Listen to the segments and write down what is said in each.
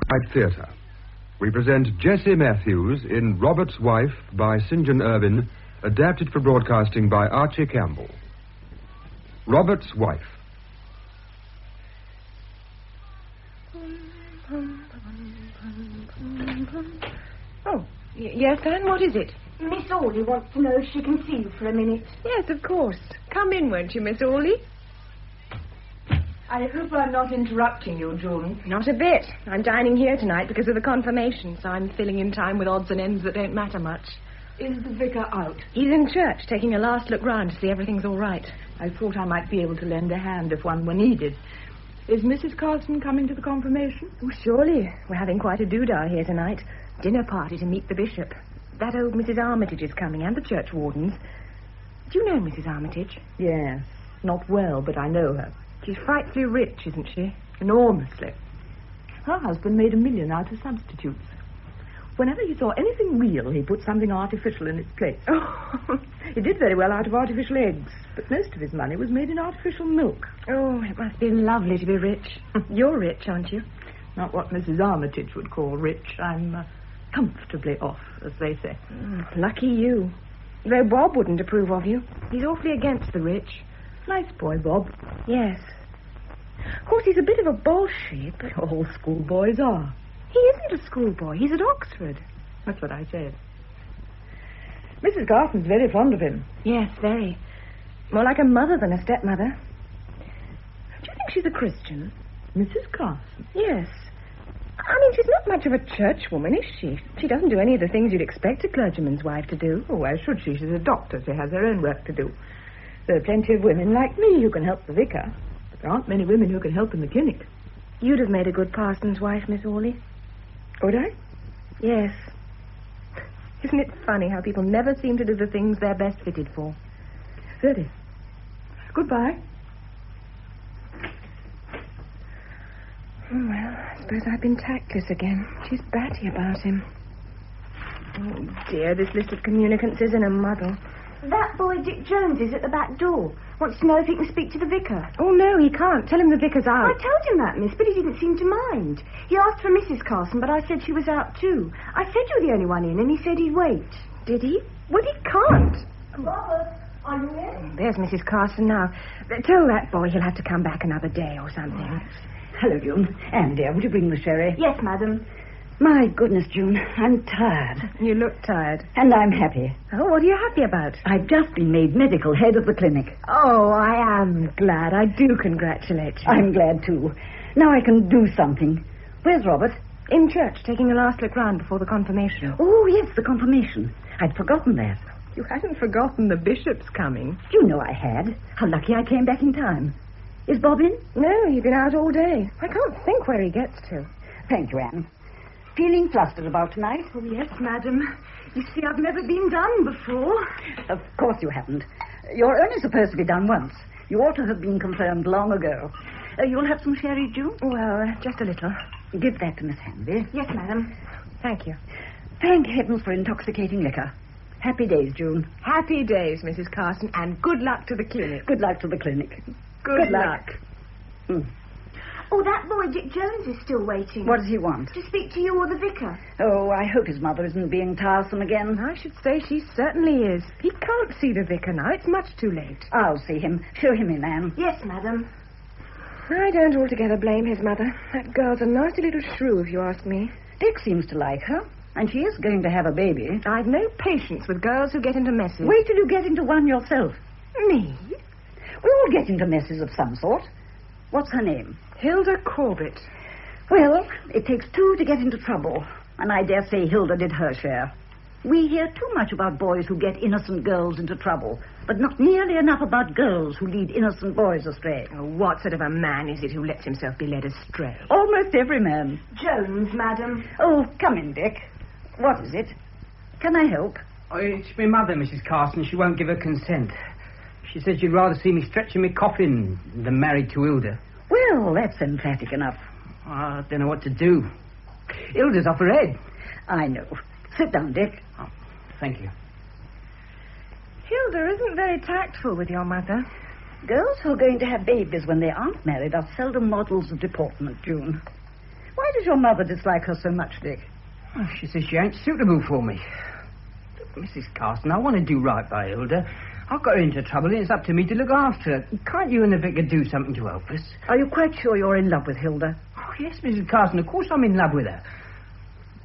Playwright Theatre. We present Jessie Matthews in Robert's Wife by St. John Ervine, adapted for broadcasting by Archie Campbell. Robert's Wife. Oh, yes, Anne, what is it? Miss Ollie wants to know if she can see you for a minute. Yes, of course. Come in, won't you, Miss Ollie? I hope I'm not interrupting you, June. Not a bit. I'm dining here tonight because of the confirmation, so I'm filling in time with odds and ends that don't matter much. Is the vicar out? He's in church, taking a last look round to see everything's all right. I thought I might be able to lend a hand if one were needed. Is Mrs. Carson coming to the confirmation? Oh, surely. We're having quite a doodah here tonight. Dinner party to meet the bishop. That old Mrs. Armitage is coming, and the churchwardens. Do you know Mrs. Armitage? Yes. Not well, but I know her. She's frightfully rich, isn't she? Enormously. Her husband made $1 million out of substitutes. Whenever he saw anything real, he put something artificial in its place. Oh, he did very well out of artificial eggs, but most of his money was made in artificial milk. Oh, it must be lovely to be rich. You're rich, aren't you? Not what Mrs. Armitage would call rich. I'm comfortably off, as they say. Lucky you. Though Bob wouldn't approve of you. He's awfully against the rich. Nice boy, Bob. Yes. Of course, he's a bit of a bolshevik, but all schoolboys are. He isn't a schoolboy. He's at Oxford. That's what I said. Mrs. Carson's very fond of him. Yes, very. More like a mother than a stepmother. Do you think she's a Christian? Mrs. Carson? Yes. I mean, she's not much of a churchwoman, is she? She doesn't do any of the things you'd expect a clergyman's wife to do. Oh, why should she? She's a doctor. She has her own work to do. There are plenty of women like me who can help the vicar, but there aren't many women who can help in the clinic. You'd have made a good parson's wife, Miss Ollie. Would I? Yes. Isn't it funny how people never seem to do the things they're best fitted for? Very. Goodbye. Oh, well, I suppose I've been tactless again. She's batty about him. Oh, dear, this list of communicants is in a muddle. That boy Dick Jones is at the back door. Wants to know if he can speak to the vicar. Oh, no, he can't. Tell him the vicar's out. I told him that, miss, but he didn't seem to mind. He asked for Mrs. Carson, but I said she was out too. I said you were the only one in, and he said he'd wait. Did he? Well, he can't. Robert, are you in? There's Mrs. Carson now. Tell that boy he'll have to come back another day or something. Right. Hello, June. Anne, dear, would you bring the sherry? Yes, madam. My goodness, June, I'm tired. You look tired. And I'm happy. Oh, what are you happy about? I've just been made medical head of the clinic. Oh, I am glad. I do congratulate you. I'm glad, too. Now I can do something. Where's Robert? In church, taking a last look round before the confirmation. Oh, yes, the confirmation. I'd forgotten that. You hadn't forgotten the bishop's coming. You know I had. How lucky I came back in time. Is Bob in? No, he's been out all day. I can't think where he gets to. Thank you, Anne. Feeling flustered about tonight? Oh, yes, madam. You see, I've never been done before. Of course you haven't. You're only supposed to be done once. You ought to have been confirmed long ago. You'll have some sherry, June? Well, just a little. Give that to Miss Hanby. Yes, madam. Thank you. Thank heavens for intoxicating liquor. Happy days, June. Happy days, Mrs. Carson, and good luck to the clinic. Good luck to the clinic. Good luck. Oh, that boy Dick Jones is still waiting. What does he want? To speak to you or the vicar. Oh, I hope his mother isn't being tiresome again. I should say she certainly is. He can't see the vicar now. It's much too late. I'll see him. Show him in, Anne. Yes, madam. I don't altogether blame his mother. That girl's a nasty little shrew, if you ask me. Dick seems to like her, and she is going to have a baby. I've no patience with girls who get into messes. Wait till you get into one yourself. Me? We all get into messes of some sort. What's her name? Hilda Corbett. Well, it takes two to get into trouble, and I dare say Hilda did her share. We hear too much about boys who get innocent girls into trouble, but not nearly enough about girls who lead innocent boys astray. Oh, what sort of a man is it who lets himself be led astray? Almost every man. Jones, madam. Oh, come in, Dick. What is it? Can I help? Oh, it's my mother, Mrs. Carson. She won't give her consent. She says she'd rather see me stretching my coffin than married to Hilda. Well, that's emphatic enough. I don't know what to do. Hilda's off her head. I know. Sit down, Dick. Oh, thank you. Hilda isn't very tactful with your mother. Girls who are going to have babies when they aren't married are seldom models of deportment, June. Why does your mother dislike her so much, Dick? Oh, she says she ain't suitable for me. Mrs. Carson, I want to do right by Hilda. I've got her into trouble and it's up to me to look after her. Can't you and the vicar do something to help us? Are you quite sure you're in love with Hilda? Oh, yes, Mrs. Carson, of course I'm in love with her.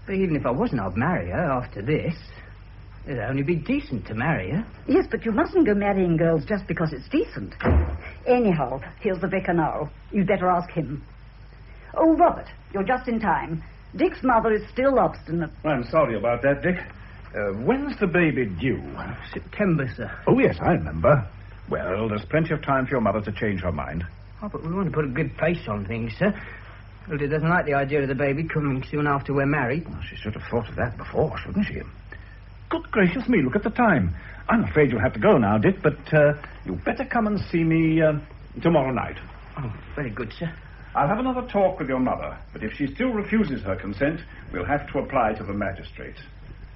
But even if I wasn't, I'd marry her after this. It'd only be decent to marry her. Yes, but you mustn't go marrying girls just because it's decent. Anyhow, here's the vicar now. You'd better ask him. Oh, Robert, you're just in time. Dick's mother is still obstinate. I'm sorry about that, Dick. When's the baby due? September, sir. Oh, yes, I remember. Well, there's plenty of time for your mother to change her mind. Oh, but we want to put a good face on things, sir. Hilda doesn't like the idea of the baby coming soon after we're married. Well, she should have thought of that before, shouldn't she? Good gracious me, look at the time. I'm afraid you'll have to go now, Dick, but you'd better come and see me tomorrow night. Oh, very good, sir. I'll have another talk with your mother, but if she still refuses her consent, we'll have to apply to the magistrates.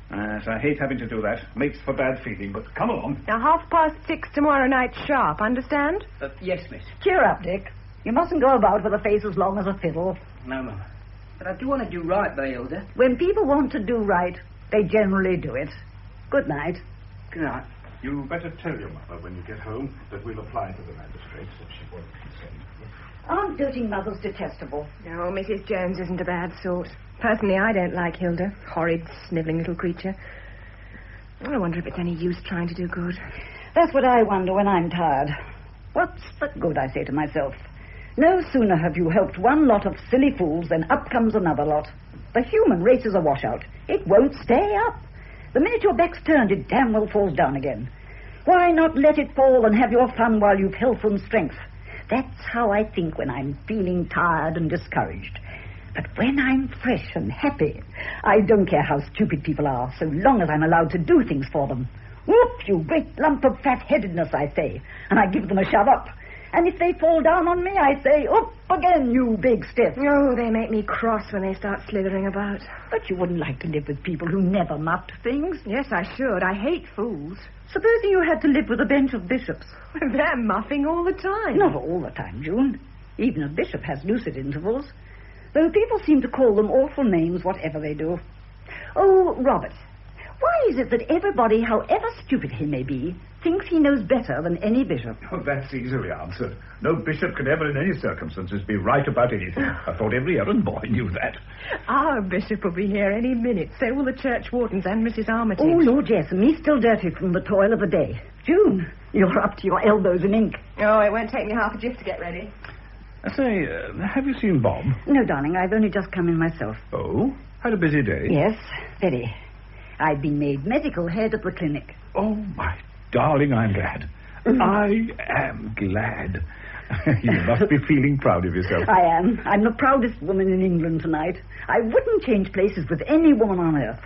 I hate having to do that. Makes for bad feeling, but come along. Now, 6:30 tomorrow night sharp, understand? Yes, miss. Cheer up, Dick. You mustn't go about with a face as long as a fiddle. No, Mum. But I do want to do right by Hilda. When people want to do right, they generally do it. Good night. Good night. You better tell your mother when you get home that we'll apply to the magistrates if she won't consent. Aren't doting mothers detestable? No, Mrs. Jones isn't a bad sort. Personally, I don't like Hilda. Horrid, snivelling little creature. I wonder if it's any use trying to do good. That's what I wonder when I'm tired. What's the good, I say to myself. No sooner have you helped one lot of silly fools than up comes another lot. The human race is a washout. It won't stay up. The minute your back's turned, it damn well falls down again. Why not let it fall and have your fun while you've health and strength? That's how I think when I'm feeling tired and discouraged. But when I'm fresh and happy, I don't care how stupid people are, so long as I'm allowed to do things for them. Whoop, you great lump of fat-headedness, I say, and I give them a shove up. And if they fall down on me, I say, up again, you big stiff. Oh, they make me cross when they start slithering about. But you wouldn't like to live with people who never muffed things. Yes, I should. I hate fools. Supposing you had to live with a bench of bishops. They're muffing all the time. Not all the time, June. Even a bishop has lucid intervals. Though people seem to call them awful names, whatever they do. Oh, Robert, why is it that everybody, however stupid he may be, thinks he knows better than any bishop? Oh, that's easily answered. No bishop can ever in any circumstances be right about anything. I thought every errand boy knew that. Our bishop will be here any minute. So will the church wardens and Mrs. Armitage. Oh, Lord, yes, and me still dirty from the toil of the day. June, you're up to your elbows in ink. Oh, it won't take me half a jiff to get ready. I say, have you seen Bob? No, darling, I've only just come in myself. Oh? Had a busy day? Yes, very. I've been made medical head at the clinic. Oh, my darling, I'm glad. I am glad. You must be feeling proud of yourself. I am. I'm the proudest woman in England tonight. I wouldn't change places with any woman on earth.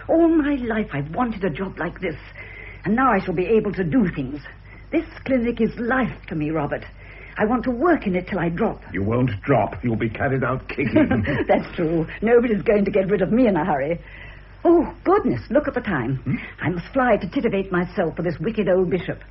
All my life I've wanted a job like this, and now I shall be able to do things. This clinic is life to me, Robert. I want to work in it till I drop. You won't drop. You'll be carried out kicking. That's true. Nobody's going to get rid of me in a hurry. Oh, goodness, look at the time. I must fly to titivate myself for this wicked old bishop.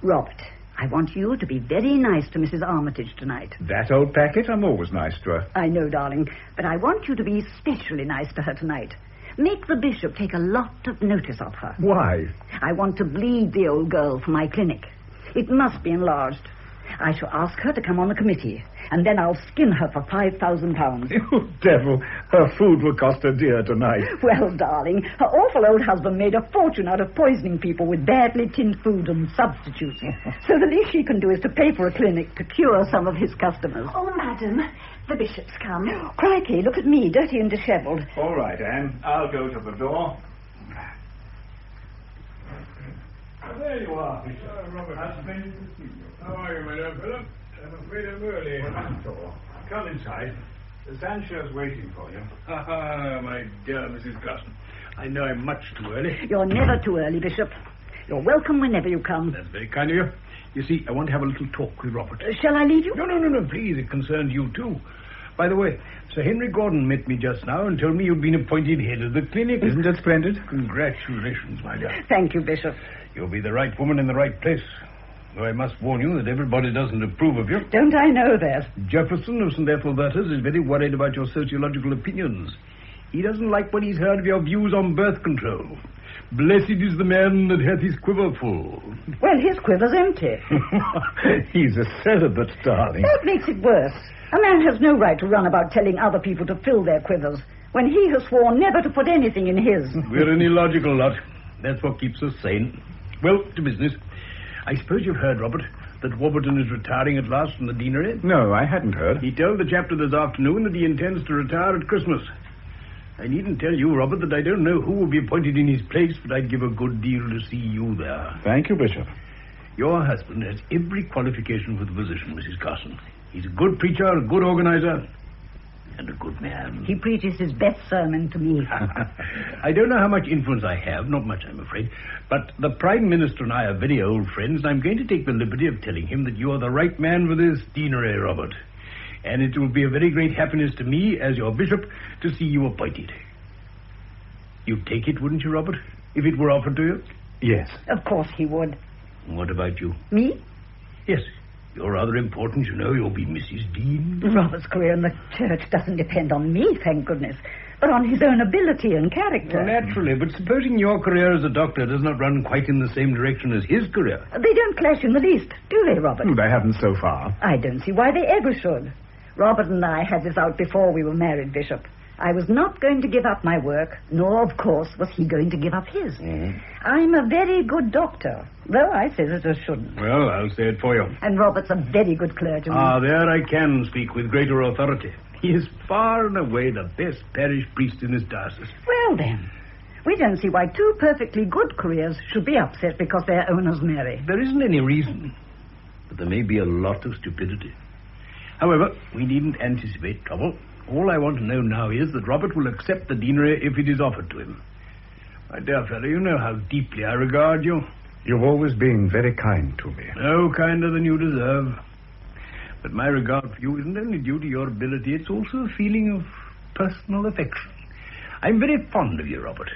Robert, I want you to be very nice to Mrs. Armitage tonight. That old packet? I'm always nice to her. I know, darling, but I want you to be especially nice to her tonight. Make the bishop take a lot of notice of her. Why? I want to bleed the old girl for my clinic. It must be enlarged. I shall ask her to come on the committee, and then I'll skin her for £5,000. You devil. Her food will cost her dear tonight. Well, darling, her awful old husband made a fortune out of poisoning people with badly tinned food and substitutes. So the least she can do is to pay for a clinic to cure some of his customers. Oh, madam, the bishop's come. Crikey, look at me, dirty and dishevelled. All right, Anne. I'll go to the door. There you are, Bishop. Robert. How splendid to see you. How are you, my dear Philip? I'm afraid I'm early. Come inside. The Sanchez waiting for you. My dear Mrs. Carson. I know I'm much too early. You're never too early, Bishop. You're welcome whenever you come. That's very kind of you. You see, I want to have a little talk with Robert. Shall I leave you? No, please. It concerns you, too. By the way, Sir Henry Gordon met me just now and told me you'd been appointed head of the clinic. Isn't it splendid? Congratulations, my dear. Thank you, Bishop. You'll be the right woman in the right place. Though I must warn you that everybody doesn't approve of you. Don't I know that? Jefferson of St. Ethelbertus is very worried about your sociological opinions. He doesn't like what he's heard of your views on birth control. Blessed is the man that hath his quiver full. Well, his quiver's empty. He's a celibate, darling. That makes it worse. A man has no right to run about telling other people to fill their quivers when he has sworn never to put anything in his. We're an illogical lot. That's what keeps us sane. Well, to business. I suppose you've heard, Robert, that Warburton is retiring at last from the deanery? No, I hadn't heard. He told the chapter this afternoon that he intends to retire at Christmas. I needn't tell you, Robert, that I don't know who will be appointed in his place, but I'd give a good deal to see you there. Thank you, Bishop. Your husband has every qualification for the position, Mrs. Carson. He's a good preacher, a good organizer, and a good man. He preaches his best sermon to me. I don't know how much influence I have, not much, I'm afraid, but the Prime Minister and I are very old friends, and I'm going to take the liberty of telling him that you are the right man for this deanery, Robert. And it will be a very great happiness to me, as your bishop, to see you appointed. You'd take it, wouldn't you, Robert, if it were offered to you? Yes. Of course he would. What about you? Me? Yes. You're rather important, you know. You'll be Mrs. Dean. Robert's career in the church doesn't depend on me, thank goodness, but on his own ability and character. Well, naturally, but supposing your career as a doctor does not run quite in the same direction as his career. They don't clash in the least, do they, Robert? They haven't so far. I don't see why they ever should. Robert and I had this out before we were married, Bishop. I was not going to give up my work, nor, of course, was he going to give up his. I'm a very good doctor, though I say that I shouldn't. Well, I'll say it for you. And Robert's a very good clergyman. Ah, there I can speak with greater authority. He is far and away the best parish priest in this diocese. Well, then, we don't see why two perfectly good careers should be upset because their owners marry. There isn't any reason, but there may be a lot of stupidity. However, we needn't anticipate trouble. All I want to know now is that Robert will accept the deanery if it is offered to him. My dear fellow, you know how deeply I regard you. You've always been very kind to me. No kinder than you deserve. But my regard for you isn't only due to your ability, it's also a feeling of personal affection. I'm very fond of you, Robert.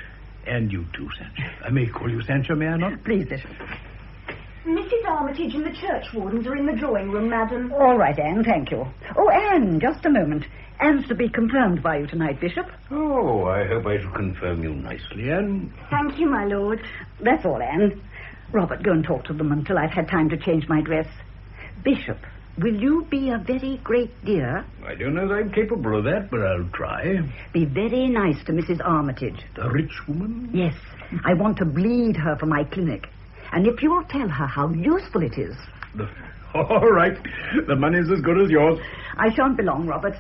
And you too, Sancho. I may call you Sancho, may I not? Please, Bishop. Mrs. Armitage and the churchwardens are in the drawing room, madam. All right, Anne, thank you. Oh, Anne, just a moment. Anne's to be confirmed by you tonight, Bishop. Oh, I hope I shall confirm you nicely, Anne. Thank you, my lord. That's all, Anne. Robert, go and talk to them until I've had time to change my dress. Bishop, will you be a very great dear? I don't know that I'm capable of that, but I'll try. Be very nice to Mrs. Armitage. The rich woman? Yes, I want to bleed her for my clinic. And if you'll tell her how useful it is... All right. The money's as good as yours. I shan't be long, Robert.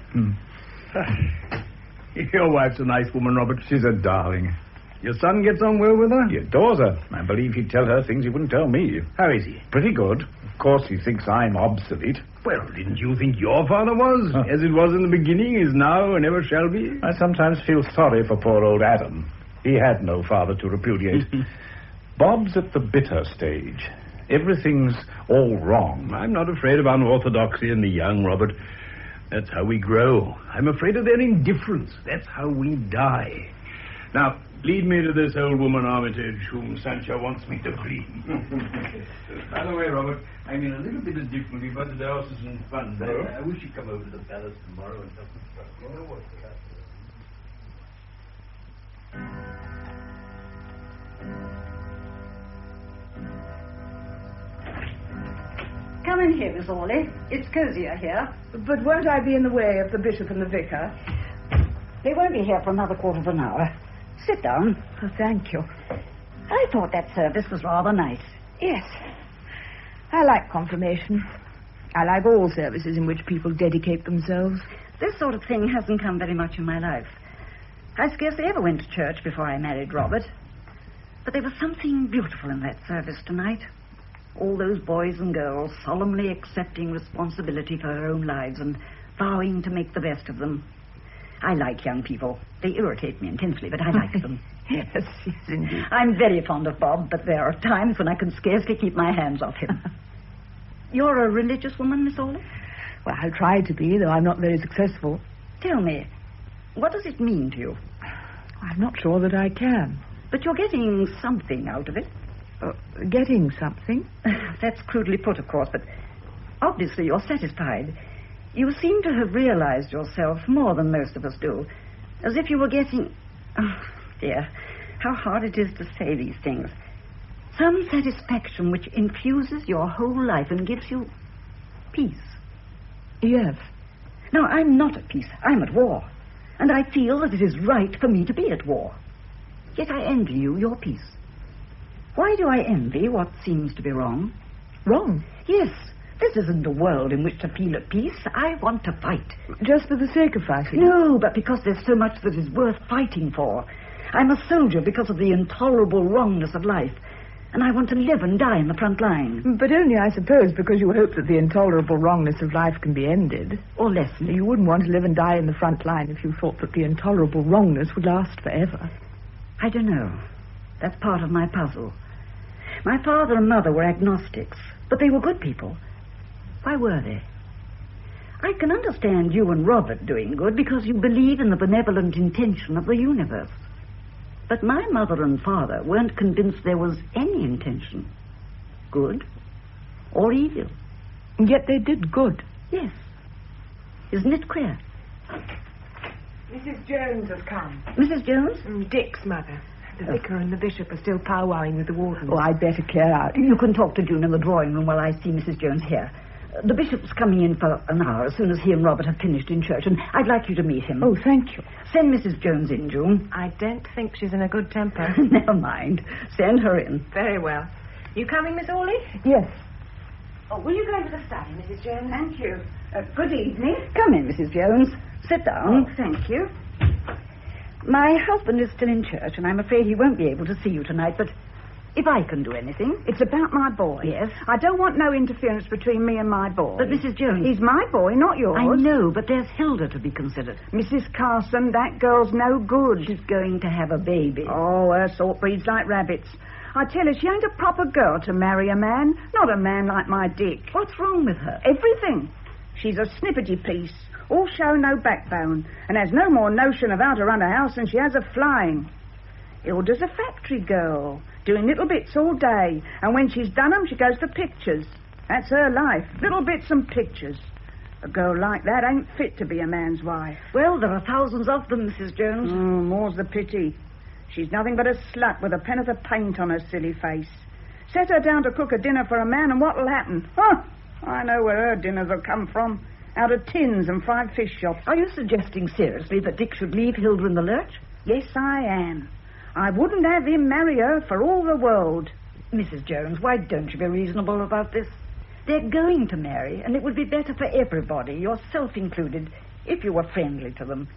Your wife's a nice woman, Robert. She's a darling. Your son gets on well with her? He adores her. I believe he'd tell her things he wouldn't tell me. How is he? Pretty good. Of course, he thinks I'm obsolete. Well, didn't you think your father was? As it was in the beginning, is now, and ever shall be? I sometimes feel sorry for poor old Adam. He had no father to repudiate. Bob's at the bitter stage. Everything's all wrong. I'm not afraid of unorthodoxy in the young, Robert. That's how we grow. I'm afraid of their indifference. That's how we die. Now, lead me to this old woman, Armitage, whom Sancho wants me to clean. By the way, Robert, I'm in a little bit of difficulty about the diocesan funds. I wish you'd come over to the palace tomorrow and help us. You know what's the matter. Come in here, Miss Ollie. It's cozier here. But won't I be in the way of the bishop and the vicar? They won't be here for another quarter of an hour. Sit down. Oh, thank you. I thought that service was rather nice. Yes. I like confirmation. I like all services in which people dedicate themselves. This sort of thing hasn't come very much in my life. I scarcely ever went to church before I married Robert. But there was something beautiful in that service tonight. All those boys and girls solemnly accepting responsibility for their own lives and vowing to make the best of them. I like young people. They irritate me intensely, but I like them. Yes, indeed. I'm very fond of Bob, but there are times when I can scarcely keep my hands off him. You're a religious woman, Miss Ollie? Well, I'll try to be, though I'm not very successful. Tell me, what does it mean to you? I'm not sure that I can. But you're getting something out of it. Getting something? That's crudely put, of course, but obviously you're satisfied. You seem to have realized yourself more than most of us do. As if you were getting... Oh, dear, how hard it is to say these things. Some satisfaction which infuses your whole life and gives you peace. Yes. Now, I'm not at peace. I'm at war. And I feel that it is right for me to be at war. Yet I envy you your peace. Why do I envy what seems to be wrong? Wrong? Yes. This isn't a world in which to feel at peace. I want to fight. Just for the sake of fighting? No, but because there's so much that is worth fighting for. I'm a soldier because of the intolerable wrongness of life. And I want to live and die in the front line. But only, I suppose, because you hope that the intolerable wrongness of life can be ended. Or lessened. You wouldn't want to live and die in the front line if you thought that the intolerable wrongness would last forever. I don't know. That's part of my puzzle. My father and mother were agnostics, but they were good people. Why were they? I can understand you and Robert doing good because you believe in the benevolent intention of the universe. But my mother and father weren't convinced there was any intention. Good or evil. And yet they did good. Yes. Isn't it queer? Mrs. Jones has come. Mrs. Jones? Dick's mother. The vicar and the bishop are still powwowing with the wardens. Oh, I'd better clear out. You can talk to June in the drawing room while I see Mrs. Jones here. The bishop's coming in for an hour as soon as he and Robert have finished in church, and I'd like you to meet him. Oh, thank you. Send Mrs. Jones in, June. I don't think she's in a good temper. Never mind. Send her in. Very well. You coming, Miss Ollie? Yes. Oh, will you go into the study, Mrs. Jones? Thank you. Good evening. Come in, Mrs. Jones. Sit down. Oh, thank you. My husband is still in church, and I'm afraid he won't be able to see you tonight, but if I can do anything... It's about my boy. Yes? I don't want no interference between me and my boy. But, Mrs. Jones... He's my boy, not yours. I know, but there's Hilda to be considered. Mrs. Carson, that girl's no good. She's going to have a baby. Oh, her sort breeds like rabbits. I tell her she ain't a proper girl to marry a man. Not a man like my Dick. What's wrong with her? Everything. She's a snippety piece. All show, no backbone, and has no more notion of how to run a house than she has of flying. Hilda's a factory girl, doing little bits all day, and when she's done 'em, she goes for pictures. That's her life, little bits and pictures. A girl like that ain't fit to be a man's wife. Well, there are thousands of them, Mrs. Jones. More's the pity. She's nothing but a slut with a pennyworth of paint on her silly face. Set her down to cook a dinner for a man, and what'll happen? Huh! I know where her dinners will come from. Out of tins and fried fish shops. Are you suggesting seriously that Dick should leave Hilda in the lurch? Yes, I am. I wouldn't have him marry her for all the world. Mrs. Jones, why don't you be reasonable about this? They're going to marry, and it would be better for everybody, yourself included, if you were friendly to them.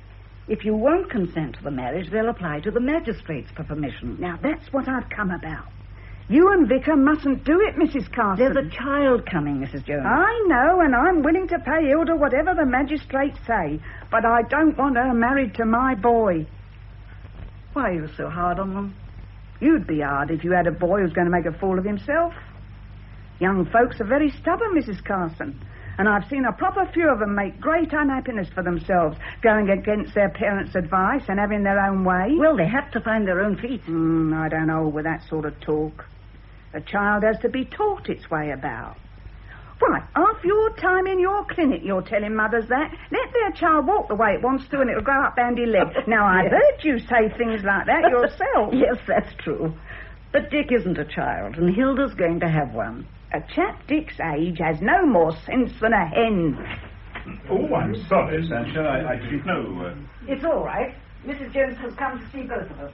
If you won't consent to the marriage, they'll apply to the magistrates for permission. Now, that's what I've come about. You and Vicar mustn't do it, Mrs. Carson. There's a child coming, Mrs. Jones. I know, and I'm willing to pay Hilda whatever the magistrates say, but I don't want her married to my boy. Why are you so hard on them? You'd be hard if you had a boy who's going to make a fool of himself. Young folks are very stubborn, Mrs. Carson, and I've seen a proper few of them make great unhappiness for themselves, going against their parents' advice and having their own way. Well, they have to find their own feet. I don't hold with that sort of talk. A child has to be taught its way about. Why, half your time in your clinic you're telling mothers that. Let their child walk the way it wants to and it'll grow up bandy legs. Now, I've heard you say things like that yourself. Yes, that's true. But Dick isn't a child, and Hilda's going to have one. A chap Dick's age has no more sense than a hen. Oh, I'm sorry, Sancha. I didn't know. It's all right. Mrs. Jones has come to see both of us.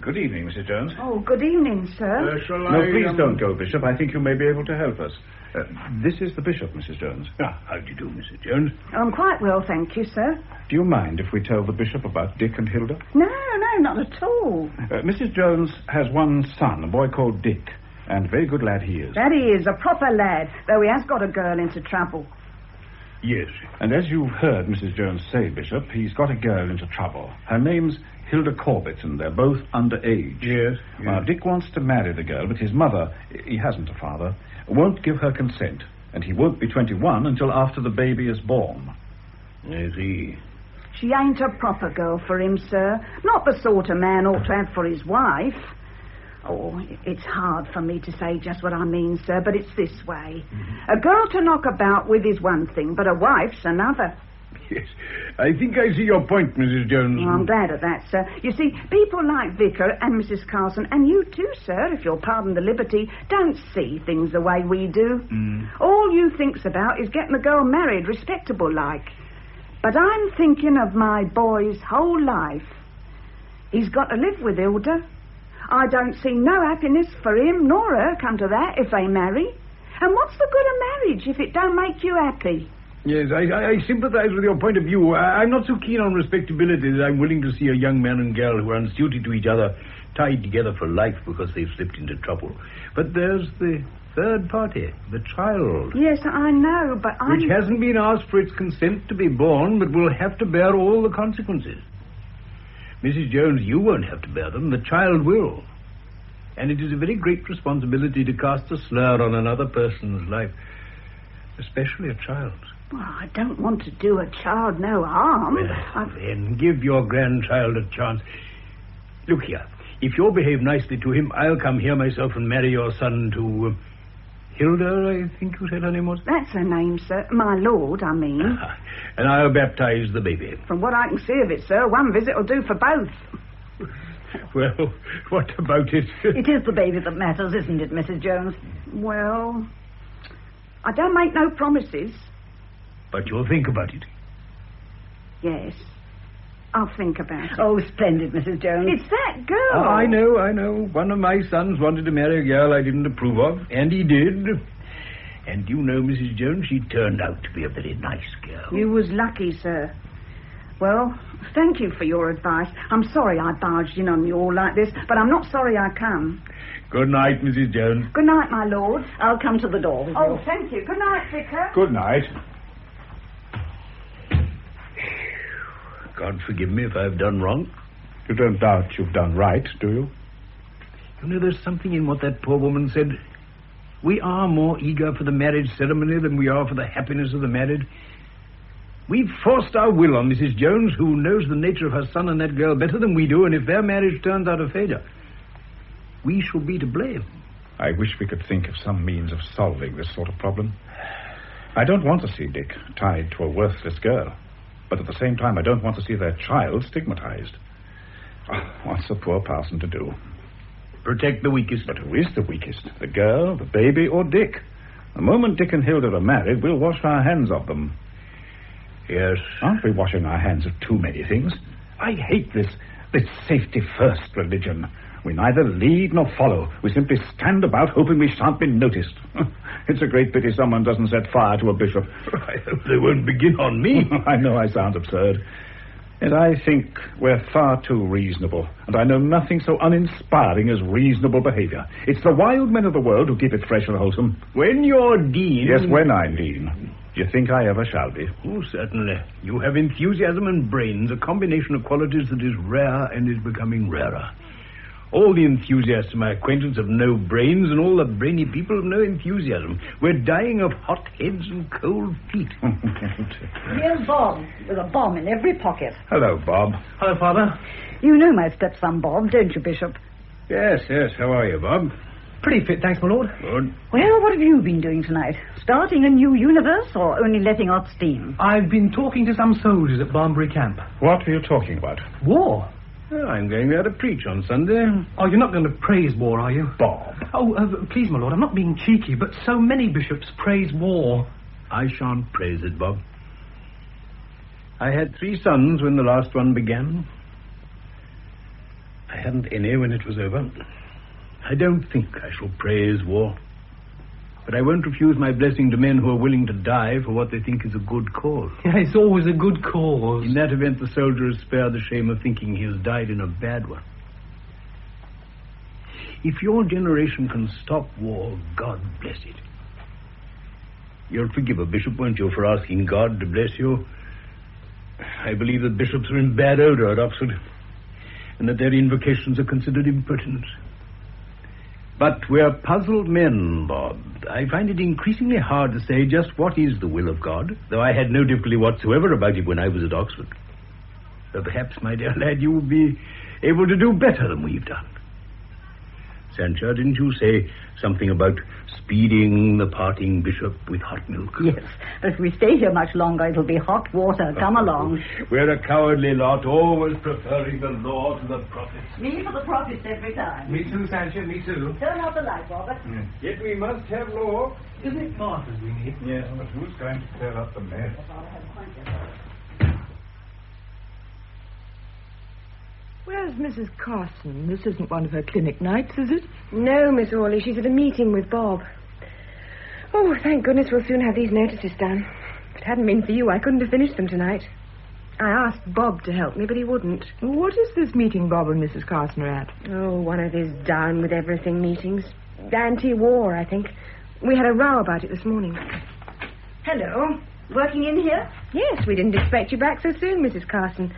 Good evening, Mrs. Jones. Oh, good evening, sir. No, please don't go, Bishop. I think you may be able to help us. This is the Bishop, Mrs. Jones. How do you do, Mrs. Jones? I'm quite well, thank you, sir. Do you mind if we tell the Bishop about Dick and Hilda? No, not at all. Mrs. Jones has one son, a boy called Dick, and a very good lad he is. That he is, a proper lad, though he has got a girl into trouble. Yes. And as you've heard Mrs. Jones say, Bishop, he's got a girl into trouble. Her name's Hilda Corbett, and they're both underage. Yes. Now, Dick wants to marry the girl, but his mother, he hasn't a father, won't give her consent, and he won't be 21 until after the baby is born. I see. She ain't a proper girl for him, sir. Not the sort of man ought to have for his wife. Oh, it's hard for me to say just what I mean, sir, but it's this way. A girl to knock about with is one thing, but a wife's another. Yes, I think I see your point, Mrs. Jones. Well, I'm glad of that, sir. You see, people like Vicar and Mrs. Carson, and you too, sir, if you'll pardon the liberty, don't see things the way we do. All you thinks about is getting the girl married, respectable like. But I'm thinking of my boy's whole life. He's got to live with Hilda. I don't see no happiness for him nor her, come to that, if they marry. And what's the good of marriage if it don't make you happy? Yes, I sympathize with your point of view. I'm not so keen on respectability that I'm willing to see a young man and girl who are unsuited to each other tied together for life because they've slipped into trouble. But there's the third party, the child. Yes, I know, but which hasn't been asked for its consent to be born, but will have to bear all the consequences. Mrs. Jones, you won't have to bear them. The child will. And it is a very great responsibility to cast a slur on another person's life, especially a child's. Well, I don't want to do a child no harm. Well, then give your grandchild a chance. Look here. If you'll behave nicely to him, I'll come here myself and marry your son to Hilda, I think you said her name was? That's her name, sir. My lord, I mean. And I'll baptize the baby. From what I can see of it, sir, one visit will do for both. Well, what about it? It is the baby that matters, isn't it, Mrs. Jones? Well, I don't make no promises. But you'll think about it. Yes, I'll think about it. Oh, splendid, Mrs. Jones. It's that girl. I know. One of my sons wanted to marry a girl I didn't approve of, and he did. And you know, Mrs. Jones, she turned out to be a very nice girl. You was lucky, sir. Well, thank you for your advice. I'm sorry I barged in on you all like this, but I'm not sorry I come. Good night, Mrs. Jones. Good night, my lord. I'll come to the door with Oh, you. thank you. Good night, Vicar. Good night. God forgive me if I've done wrong. You don't doubt you've done right, do you? You know, there's something in what that poor woman said. We are more eager for the marriage ceremony than we are for the happiness of the married. We've forced our will on Mrs. Jones, who knows the nature of her son and that girl better than we do, and if their marriage turns out a failure, we shall be to blame. I wish we could think of some means of solving this sort of problem. I don't want to see Dick tied to a worthless girl, but at the same time I don't want to see their child stigmatized. Oh, what's a poor parson to do? Protect the weakest. But who is the weakest? The girl, the baby, or Dick? The moment Dick and Hilda are married, we'll wash our hands of them. Yes. Aren't we washing our hands of too many things? I hate this safety-first religion. We neither lead nor follow. We simply stand about hoping we shan't be noticed. It's a great pity someone doesn't set fire to a bishop. I hope they won't begin on me. I know I sound absurd. And I think we're far too reasonable. And I know nothing so uninspiring as reasonable behavior. It's the wild men of the world who keep it fresh and wholesome. When you're dean... Yes, when I'm dean. Do you think I ever shall be? Oh, certainly. You have enthusiasm and brains, a combination of qualities that is rare and is becoming rarer. All the enthusiasts of my acquaintance have no brains, and all the brainy people have no enthusiasm. We're dying of hot heads and cold feet. Here's Bob, with a bomb in every pocket. Hello, Bob. Hello, Father. You know my stepson, Bob, don't you, Bishop? Yes. How are you, Bob? Pretty fit, thanks, my lord. Good. Well, what have you been doing tonight? Starting a new universe or only letting off steam? I've been talking to some soldiers at Barnbury Camp. What were you talking about? War? Well, I'm going there to preach on Sunday. Oh, you're not going to praise war, are you? Bob. Oh, please, my lord, I'm not being cheeky, but so many bishops praise war. I shan't praise it, Bob. I had 3 sons when the last one began. I hadn't any when it was over. I don't think I shall praise war. But I won't refuse my blessing to men who are willing to die for what they think is a good cause. Yeah, it's always a good cause. In that event, the soldier is spared the shame of thinking he has died in a bad one. If your generation can stop war, God bless it. You'll forgive a bishop, won't you, for asking God to bless you? I believe that bishops are in bad odor at Oxford, and that their invocations are considered impertinent. But we're puzzled men, Bob. I find it increasingly hard to say just what is the will of God, though I had no difficulty whatsoever about it when I was at Oxford. But perhaps, my dear lad, you will be able to do better than we've done. Sancha, didn't you say something about speeding the parting bishop with hot milk? Yes, but if we stay here much longer, it'll be hot water. Come along. We're a cowardly lot, always preferring the law to the prophets. Me for the prophets every time. Me too, Sancha, me too. Turn out the light, Robert. Yet we must have law. Isn't it martyrs we need? Yes, but who's going to clear up the mess? Where's Mrs. Carson? This isn't one of her clinic nights, is it? No, Miss Ollie. She's at a meeting with Bob. Oh, thank goodness we'll soon have these notices done. If it hadn't been for you, I couldn't have finished them tonight. I asked Bob to help me, but he wouldn't. What is this meeting Bob and Mrs. Carson are at? Oh, one of his down-with-everything meetings. Anti-war, I think. We had a row about it this morning. Hello. Working in here? Yes, we didn't expect you back so soon, Mrs. Carson.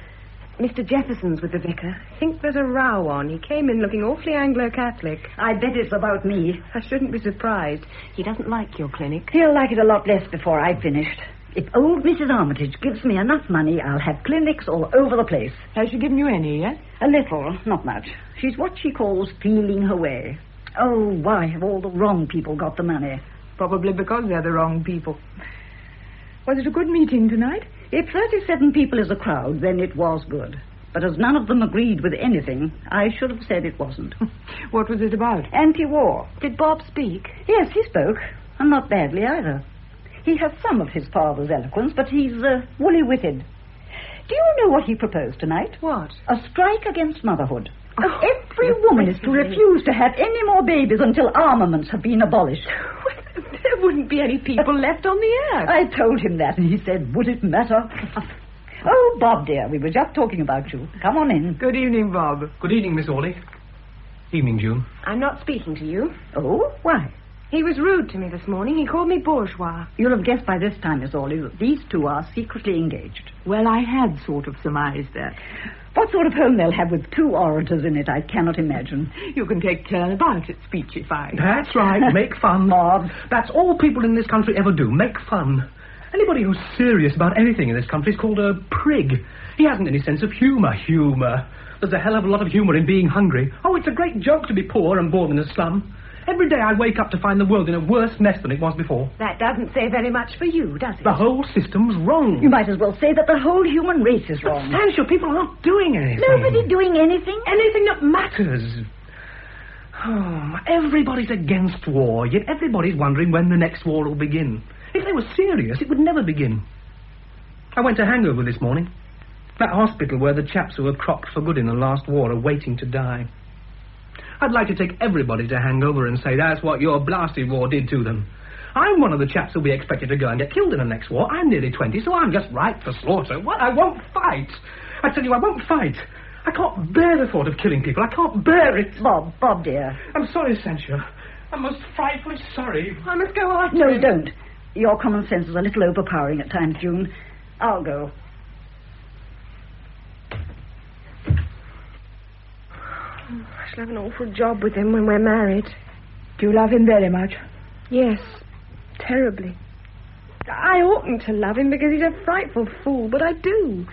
Mr. Jefferson's with the vicar. I think there's a row on. He came in looking awfully Anglo-Catholic. I bet it's about me. I shouldn't be surprised. He doesn't like your clinic. He'll like it a lot less before I've finished. If old Mrs. Armitage gives me enough money, I'll have clinics all over the place. Has she given you any yet? A little, not much. She's what she calls feeling her way. Oh, why have all the wrong people got the money? Probably because they're the wrong people. Was it a good meeting tonight? If 37 people is a crowd, then it was good. But as none of them agreed with anything, I should have said it wasn't. What was it about? Anti-war. Did Bob speak? Yes, he spoke. And not badly either. He has some of his father's eloquence, but he's woolly-witted. Do you know what he proposed tonight? What? A strike against motherhood. Every woman is to refuse to have any more babies until armaments have been abolished. There wouldn't be any people left on the earth. I told him that, and he said, would it matter? Oh, Bob, dear, we were just talking about you. Come on in. Good evening, Bob. Good evening, Miss Ollie. Evening, June. I'm not speaking to you. Oh, why? He was rude to me this morning. He called me bourgeois. You'll have guessed by this time, Miss Ollie, that these two are secretly engaged. Well, I had sort of surmised that. What sort of home they'll have with two orators in it, I cannot imagine. You can take turn about at speechifying. That's right, make fun. Bob. That's all people in this country ever do, make fun. Anybody who's serious about anything in this country is called a prig. He hasn't any sense of humour. There's a hell of a lot of humour in being hungry. Oh, it's a great joke to be poor and born in a slum. Every day I wake up to find the world in a worse mess than it was before. That doesn't say very much for you, does it? The whole system's wrong. You might as well say that the whole human race is wrong. Substantial people aren't doing anything. Nobody doing anything? Anything that matters. Oh, everybody's against war, yet everybody's wondering when the next war will begin. If they were serious, it would never begin. I went to Hangover this morning. That hospital where the chaps who were cropped for good in the last war are waiting to die. I'd like to take everybody to Hangover and say that's what your blasted war did to them. I'm one of the chaps who'll be expected to go and get killed in the next war. I'm nearly 20, so I'm just ripe for slaughter. What? I won't fight. I tell you, I won't fight. I can't bear the thought of killing people. I can't bear it. Bob, dear. I'm sorry, Sancho. I'm most frightfully sorry. I must go on. No, don't. Your common sense is a little overpowering at times, June. I'll go. I shall have an awful job with him when we're married. Do you love him very much? Yes, terribly. I oughtn't to love him because he's a frightful fool, but I do.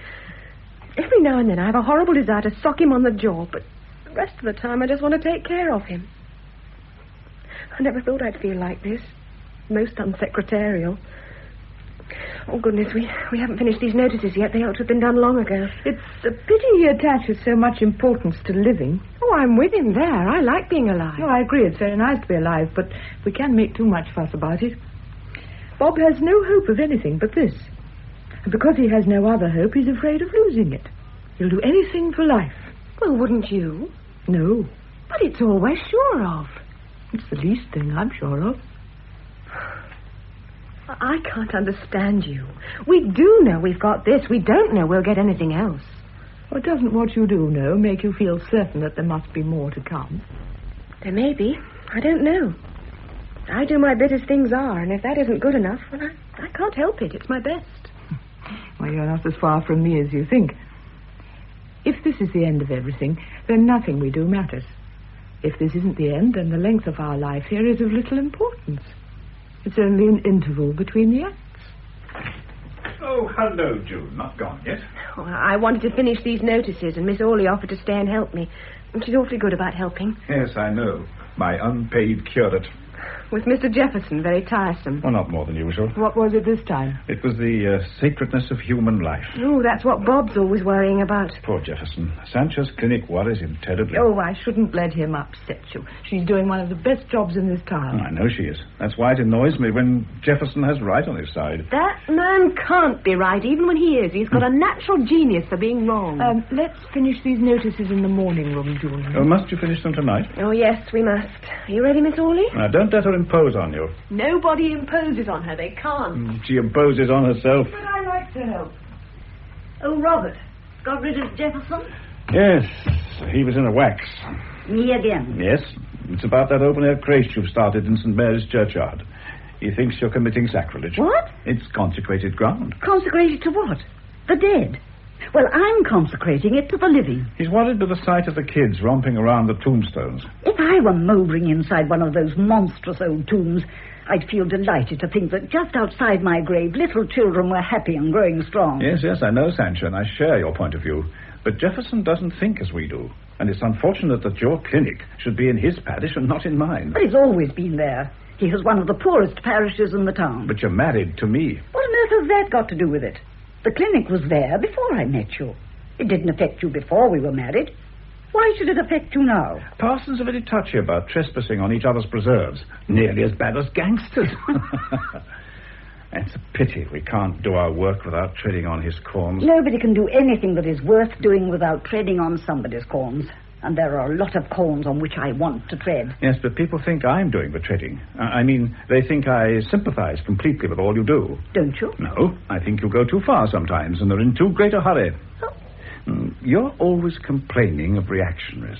Every now and then I have a horrible desire to sock him on the jaw, but the rest of the time I just want to take care of him. I never thought I'd feel like this. Most unsecretarial. Oh, goodness, we haven't finished these notices yet. They ought to have been done long ago. It's a pity he attaches so much importance to living. Oh, I'm with him there. I like being alive. Oh, I agree. It's very nice to be alive, but we can't make too much fuss about it. Bob has no hope of anything but this. And because he has no other hope, he's afraid of losing it. He'll do anything for life. Well, wouldn't you? No. But it's all we're sure of. It's the least thing I'm sure of. I can't understand you. We do know we've got this. We don't know we'll get anything else. Well, doesn't what you do know make you feel certain that there must be more to come? There may be. I don't know. I do my bit as things are, and if that isn't good enough, well, I can't help it. It's my best. Well, you're not as far from me as you think. If this is the end of everything, then nothing we do matters. If this isn't the end, then the length of our life here is of little importance. It's only an interval between the acts. Oh, hello, June. Not gone yet? Well, I wanted to finish these notices, and Miss Ollie offered to stay and help me. And she's awfully good about helping. Yes, I know. My unpaid curate. With Mr. Jefferson, very tiresome. Well, not more than usual. What was it this time? It was the sacredness of human life. Oh, that's what Bob's always worrying about. Poor Jefferson. Sancho's clinic worries him terribly. Oh, I shouldn't let him upset you. She's doing one of the best jobs in this town. I know she is. That's why it annoys me when Jefferson has right on his side. That man can't be right, even when he is. He's got a natural genius for being wrong. Let's finish these notices in the morning room, Julian. Oh, must you finish them tonight? Oh, yes, we must. Are you ready, Miss Ollie? Now, don't let her impose on you. Nobody imposes on her. They can't. She imposes on herself. But I like to help. Oh, Robert, got rid of Jefferson? Yes, he was in a wax. Me again. Yes, it's about that open-air creche you've started in St. Mary's churchyard. He thinks you're committing sacrilege. What? It's consecrated ground. Consecrated to what? The dead. Well, I'm consecrating it to the living. He's worried by the sight of the kids romping around the tombstones. If I were mouldering inside one of those monstrous old tombs, I'd feel delighted to think that just outside my grave, little children were happy and growing strong. Yes, I know, Sancho, and I share your point of view. But Jefferson doesn't think as we do. And it's unfortunate that your clinic should be in his parish and not in mine. But he's always been there. He has one of the poorest parishes in the town. But you're married to me. What on earth has that got to do with it? The clinic was there before I met you. It didn't affect you before we were married. Why should it affect you now? Parsons are very touchy about trespassing on each other's preserves. Nearly as bad as gangsters. It's a pity we can't do our work without treading on his corns. Nobody can do anything that is worth doing without treading on somebody's corns. And there are a lot of corns on which I want to tread. Yes, but people think I'm doing the treading. I mean, they think I sympathize completely with all you do. Don't you? No, I think you go too far sometimes, and they're in too great a hurry. You're always complaining of reactionaries.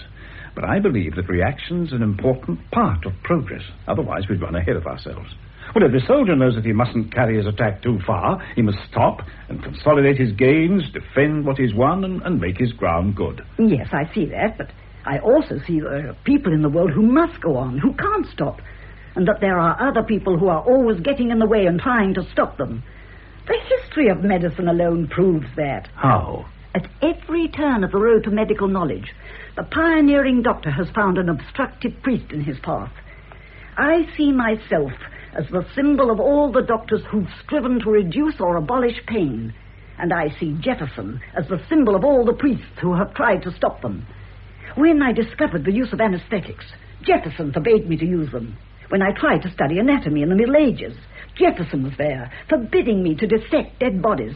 But I believe that reaction's an important part of progress. Otherwise, we'd run ahead of ourselves. Well, every soldier knows that he mustn't carry his attack too far. He must stop and consolidate his gains, defend what he's won, and make his ground good. Yes, I see that, but I also see there are people in the world who must go on, who can't stop, and that there are other people who are always getting in the way and trying to stop them. The history of medicine alone proves that. How? At every turn of the road to medical knowledge, the pioneering doctor has found an obstructive priest in his path. I see myself as the symbol of all the doctors who've striven to reduce or abolish pain. And I see Jefferson as the symbol of all the priests who have tried to stop them. When I discovered the use of anesthetics, Jefferson forbade me to use them. When I tried to study anatomy in the Middle Ages, Jefferson was there, forbidding me to dissect dead bodies.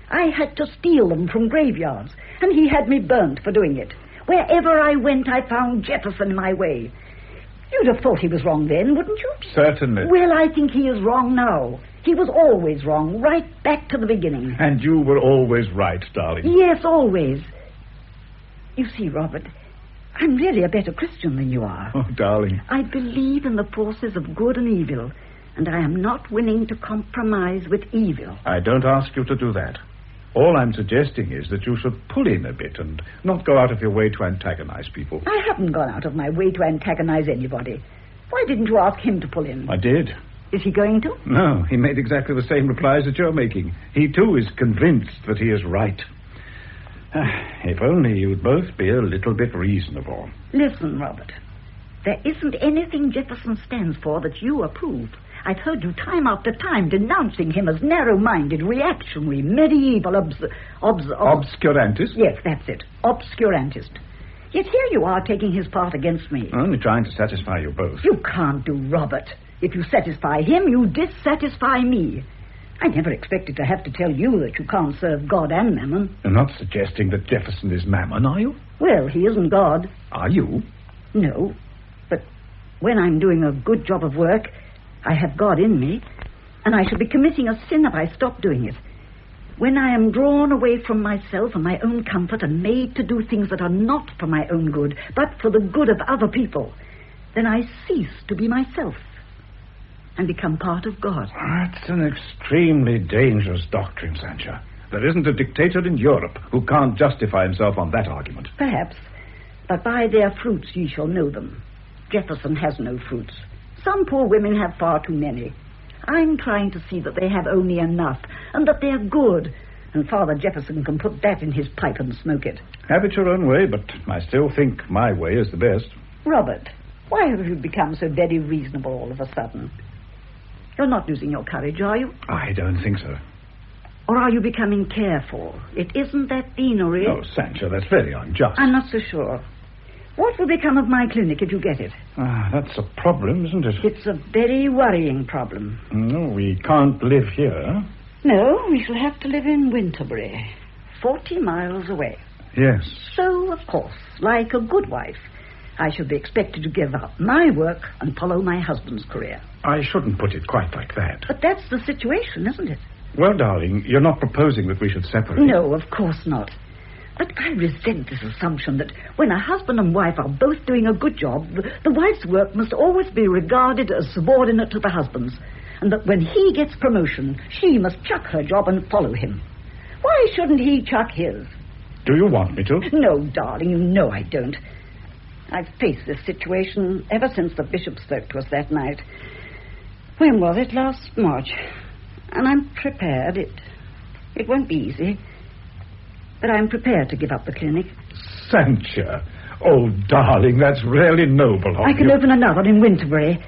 I had to steal them from graveyards, and he had me burnt for doing it. Wherever I went, I found Jefferson in my way. You'd have thought he was wrong then, wouldn't you? Certainly. Well, I think he is wrong now. He was always wrong, right back to the beginning. And you were always right, darling. Yes, always. You see, Robert, I'm really a better Christian than you are. Oh, darling. I believe in the forces of good and evil, and I am not willing to compromise with evil. I don't ask you to do that. All I'm suggesting is that you should pull in a bit and not go out of your way to antagonize people. I haven't gone out of my way to antagonize anybody. Why didn't you ask him to pull in? I did. Is he going to? No, he made exactly the same replies that you're making. He, too, is convinced that he is right. If only you'd both be a little bit reasonable. Listen, Robert. There isn't anything Jefferson stands for that you approve. I've heard you time after time denouncing him as narrow-minded, reactionary, medieval, obscurantist? Yes, that's it. Obscurantist. Yet here you are taking his part against me. Only trying to satisfy you both. You can't do Robert. If you satisfy him, you dissatisfy me. I never expected to have to tell you that you can't serve God and Mammon. You're not suggesting that Jefferson is Mammon, are you? Well, he isn't God. Are you? No. But when I'm doing a good job of work, I have God in me, and I should be committing a sin if I stop doing it. When I am drawn away from myself and my own comfort and made to do things that are not for my own good, but for the good of other people, then I cease to be myself and become part of God. That's an extremely dangerous doctrine, Sancho. There isn't a dictator in Europe who can't justify himself on that argument. Perhaps, but by their fruits ye shall know them. Jefferson has no fruits. Some poor women have far too many. I'm trying to see that they have only enough, and that they're good. And Father Jefferson can put that in his pipe and smoke it. Have it your own way, but I still think my way is the best. Robert, Why have you become so very reasonable all of a sudden? You're not losing your courage, are you? I don't think so. Or are you becoming careful? It isn't that deanery. No, Sancho, that's very unjust. I'm not so sure. What will become of my clinic if you get it? That's a problem, isn't it? It's a very worrying problem. No, we can't live here. No, we shall have to live in Winterbury, 40 miles away. Yes. So, of course, like a good wife, I shall be expected to give up my work and follow my husband's career. I shouldn't put it quite like that. But that's the situation, isn't it? Well, darling, you're not proposing that we should separate. No, of course not. But I resent this assumption that when a husband and wife are both doing a good job, the wife's work must always be regarded as subordinate to the husband's, and that when he gets promotion, she must chuck her job and follow him. Why shouldn't he chuck his? Do you want me to? No, darling, you know I don't. I've faced this situation ever since the bishop spoke to us that night. When was it? Last March. And I'm prepared. It won't be easy. But I'm prepared to give up the clinic. Sancha. Oh, darling, that's really noble of you. I can open another in Winterbury.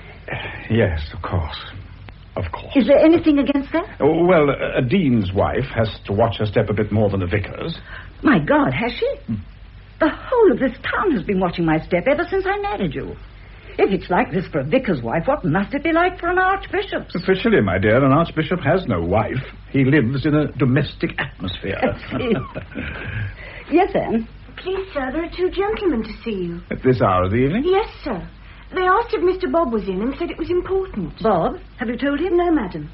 Yes, of course. Of course. Is there anything against that? Oh, well, a dean's wife has to watch her step a bit more than a vicar's. My God, has she? The whole of this town has been watching my step ever since I married you. If it's like this for a vicar's wife, what must it be like for an archbishop's? Officially, my dear, an archbishop has no wife. He lives in a domestic atmosphere. Yes, Anne? Please, sir, there are two gentlemen to see you. At this hour of the evening? Yes, sir. They asked if Mr. Bob was in and said it was important. Bob? Have you told him? No, madam.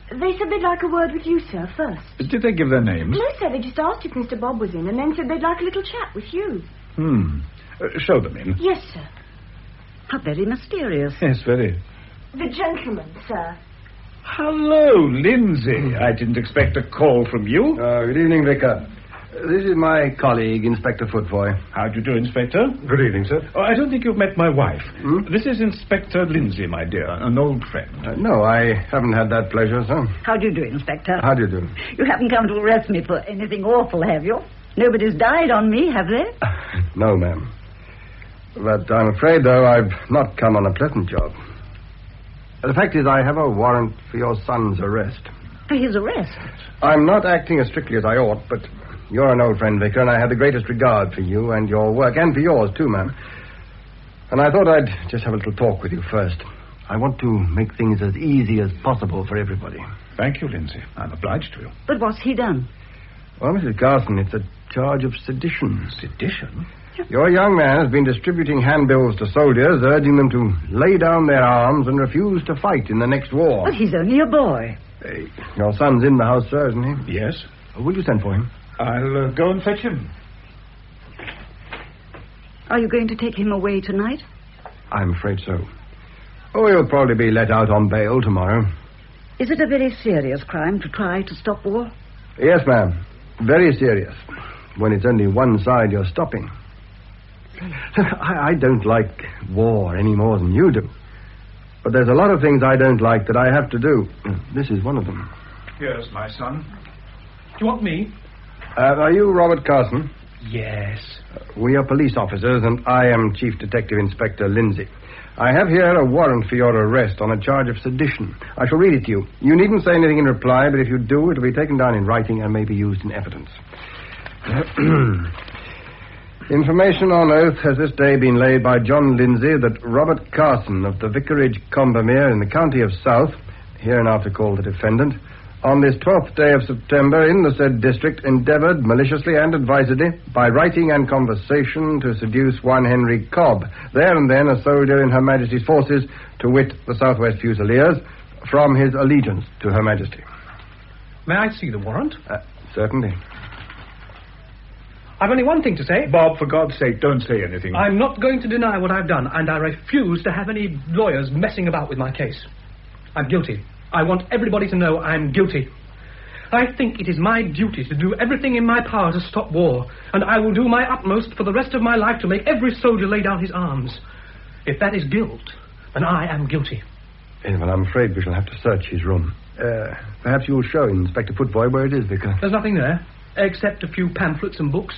They said they'd like a word with you, sir, first. Did they give their names? No, sir, they just asked if Mr. Bob was in and then said they'd like a little chat with you. Show them in. Yes, sir. How very mysterious. Yes, very. The gentleman, sir. Hello, Lindsay. I didn't expect a call from you. Good evening, Vicar. This is my colleague, Inspector Footboy. How do you do, Inspector? Good evening, sir. Oh, I don't think you've met my wife. This is Inspector Lindsay, my dear, an old friend. No, I haven't had that pleasure, sir. How do you do, Inspector? How do you do? You haven't come to arrest me for anything awful, have you? Nobody's died on me, have they? No, ma'am. But I'm afraid, though, I've not come on a pleasant job. The fact is, I have a warrant for your son's arrest. For his arrest? I'm not acting as strictly as I ought, but you're an old friend, Vicar, and I have the greatest regard for you and your work, and for yours, too, ma'am. And I thought I'd just have a little talk with you first. I want to make things as easy as possible for everybody. Thank you, Lindsay. I'm obliged to you. But what's he done? Well, Mrs. Carson, it's a charge of sedition. Sedition? Your young man has been distributing handbills to soldiers, urging them to lay down their arms and refuse to fight in the next war. But he's only a boy. Your son's in the house, sir, isn't he? Yes. Will you send for him? I'll go and fetch him. Are you going to take him away tonight? I'm afraid so. Oh, he'll probably be let out on bail tomorrow. Is it a very serious crime to try to stop war? Yes, ma'am. Very serious. When it's only one side you're stopping. I don't like war any more than you do. But there's a lot of things I don't like that I have to do. This is one of them. Yes, my son. Do you want me? Are you Robert Carson? Yes. We are police officers, and I am Chief Detective Inspector Lindsay. I have here a warrant for your arrest on a charge of sedition. I shall read it to you. You needn't say anything in reply, but if you do, it'll be taken down in writing and may be used in evidence. Information on oath has this day been laid by John Lindsay that Robert Carson of the Vicarage, Combermere, in the county of South, hereinafter called the defendant, on this 12th day of September in the said district endeavoured maliciously and advisedly by writing and conversation to seduce one Henry Cobb, there and then a soldier in Her Majesty's forces, to wit the Southwest Fusiliers, from his allegiance to Her Majesty. May I see the warrant? Certainly. I've only one thing to say. Bob, for God's sake, don't say anything. I'm not going to deny what I've done, and I refuse to have any lawyers messing about with my case. I'm guilty. I want everybody to know I'm guilty. I think it is my duty to do everything in my power to stop war, and I will do my utmost for the rest of my life to make every soldier lay down his arms. If that is guilt, then I am guilty. Well, I'm afraid we shall have to search his room. Perhaps you'll show Inspector Footboy where it is, Vicar. There's nothing there, except a few pamphlets and books.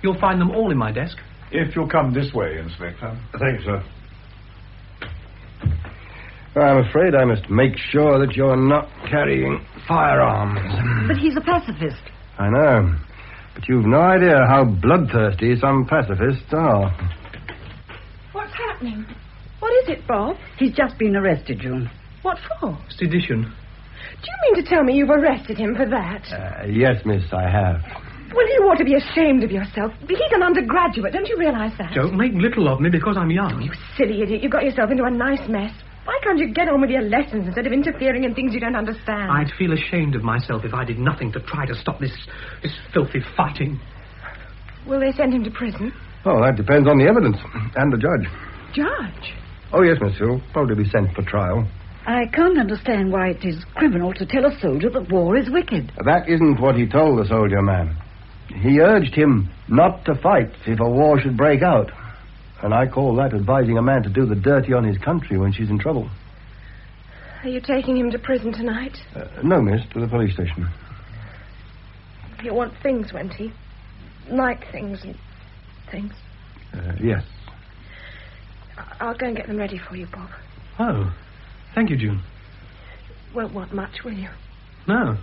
You'll find them all in my desk. If you'll come this way, Inspector. Thank you, sir. I'm afraid I must make sure that you're not carrying firearms. But he's a pacifist. I know. But you've no idea how bloodthirsty some pacifists are. What's happening? What is it, Bob? He's just been arrested, June. What for? Sedition. Do you mean to tell me you've arrested him for that? Yes, miss, I have. Well, you ought to be ashamed of yourself. He's an undergraduate. Don't you realize that? Don't make little of me because I'm young. You silly idiot. You got yourself into a nice mess. Why can't you get on with your lessons instead of interfering in things you don't understand? I'd feel ashamed of myself if I did nothing to try to stop this filthy fighting. Will they send him to prison? Oh, that depends on the evidence and the judge. Judge? Oh, yes, miss, he'll probably be sent for trial. I can't understand why it is criminal to tell a soldier that war is wicked. That isn't what he told the soldier man. He urged him not to fight if a war should break out. And I call that advising a man to do the dirty on his country when she's in trouble. Are you taking him to prison tonight? No, miss, to the police station. He'll want things, won't he? Night things and things. Yes. I'll go and get them ready for you, Bob. Oh, thank you, June. Won't want much, will you? No,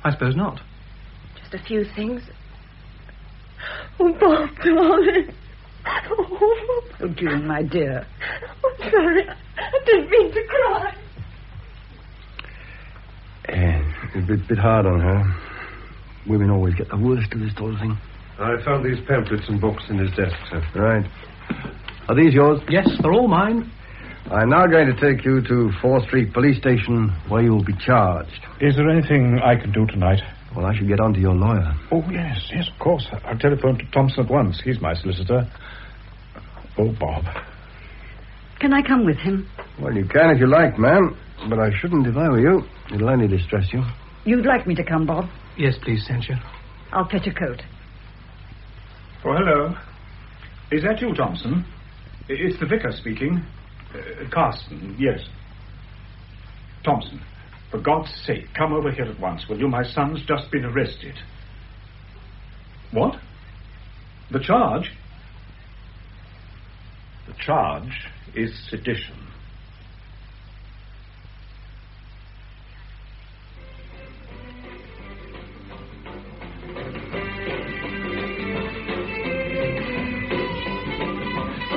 I suppose not. Just a few things. Oh, Bob, darling. Oh, June, my dear. I'm sorry. I didn't mean to cry. It's a bit hard on her. Women always get the worst of this sort of thing. I found these pamphlets and books in his desk, sir. Right. Are these yours? Yes, they're all mine. I'm now going to take you to 4th Street Police Station, where you'll be charged. Is there anything I can do tonight? Well, I should get on to your lawyer. Oh, yes, of course. I'll telephone to Thompson at once. He's my solicitor. Oh, Bob. Can I come with him? Well, you can if you like, ma'am. But I shouldn't if I were you. It'll only distress you. You'd like me to come, Bob? Yes, please, Sancho. I'll fetch a coat. Oh, hello. Is that you, Thompson? It's the vicar speaking. Carson, yes. Thompson, for God's sake, come over here at once, will you? My son's just been arrested. What? The charge? The charge is sedition.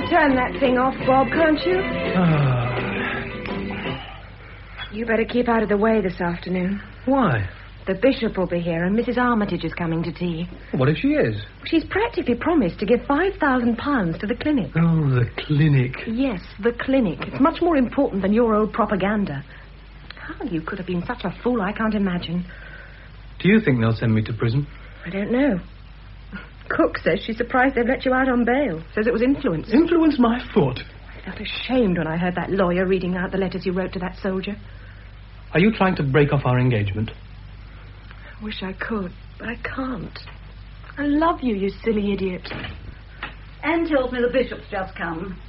Turn that thing off, Bob, can't you? You better keep out of the way this afternoon. Why? The bishop will be here and Mrs. Armitage is coming to tea. What if she is? She's practically promised to give £5,000 to the clinic. Oh, the clinic. Yes, the clinic. It's much more important than your old propaganda. How you could have been such a fool, I can't imagine. Do you think they'll send me to prison? I don't know. Cook says she's surprised they've let you out on bail. Says it was influence. Influence my foot? I felt ashamed when I heard that lawyer reading out the letters you wrote to that soldier. Are you trying to break off our engagement? I wish I could, but I can't. I love you, you silly idiot. Anne tells me the bishop's just come.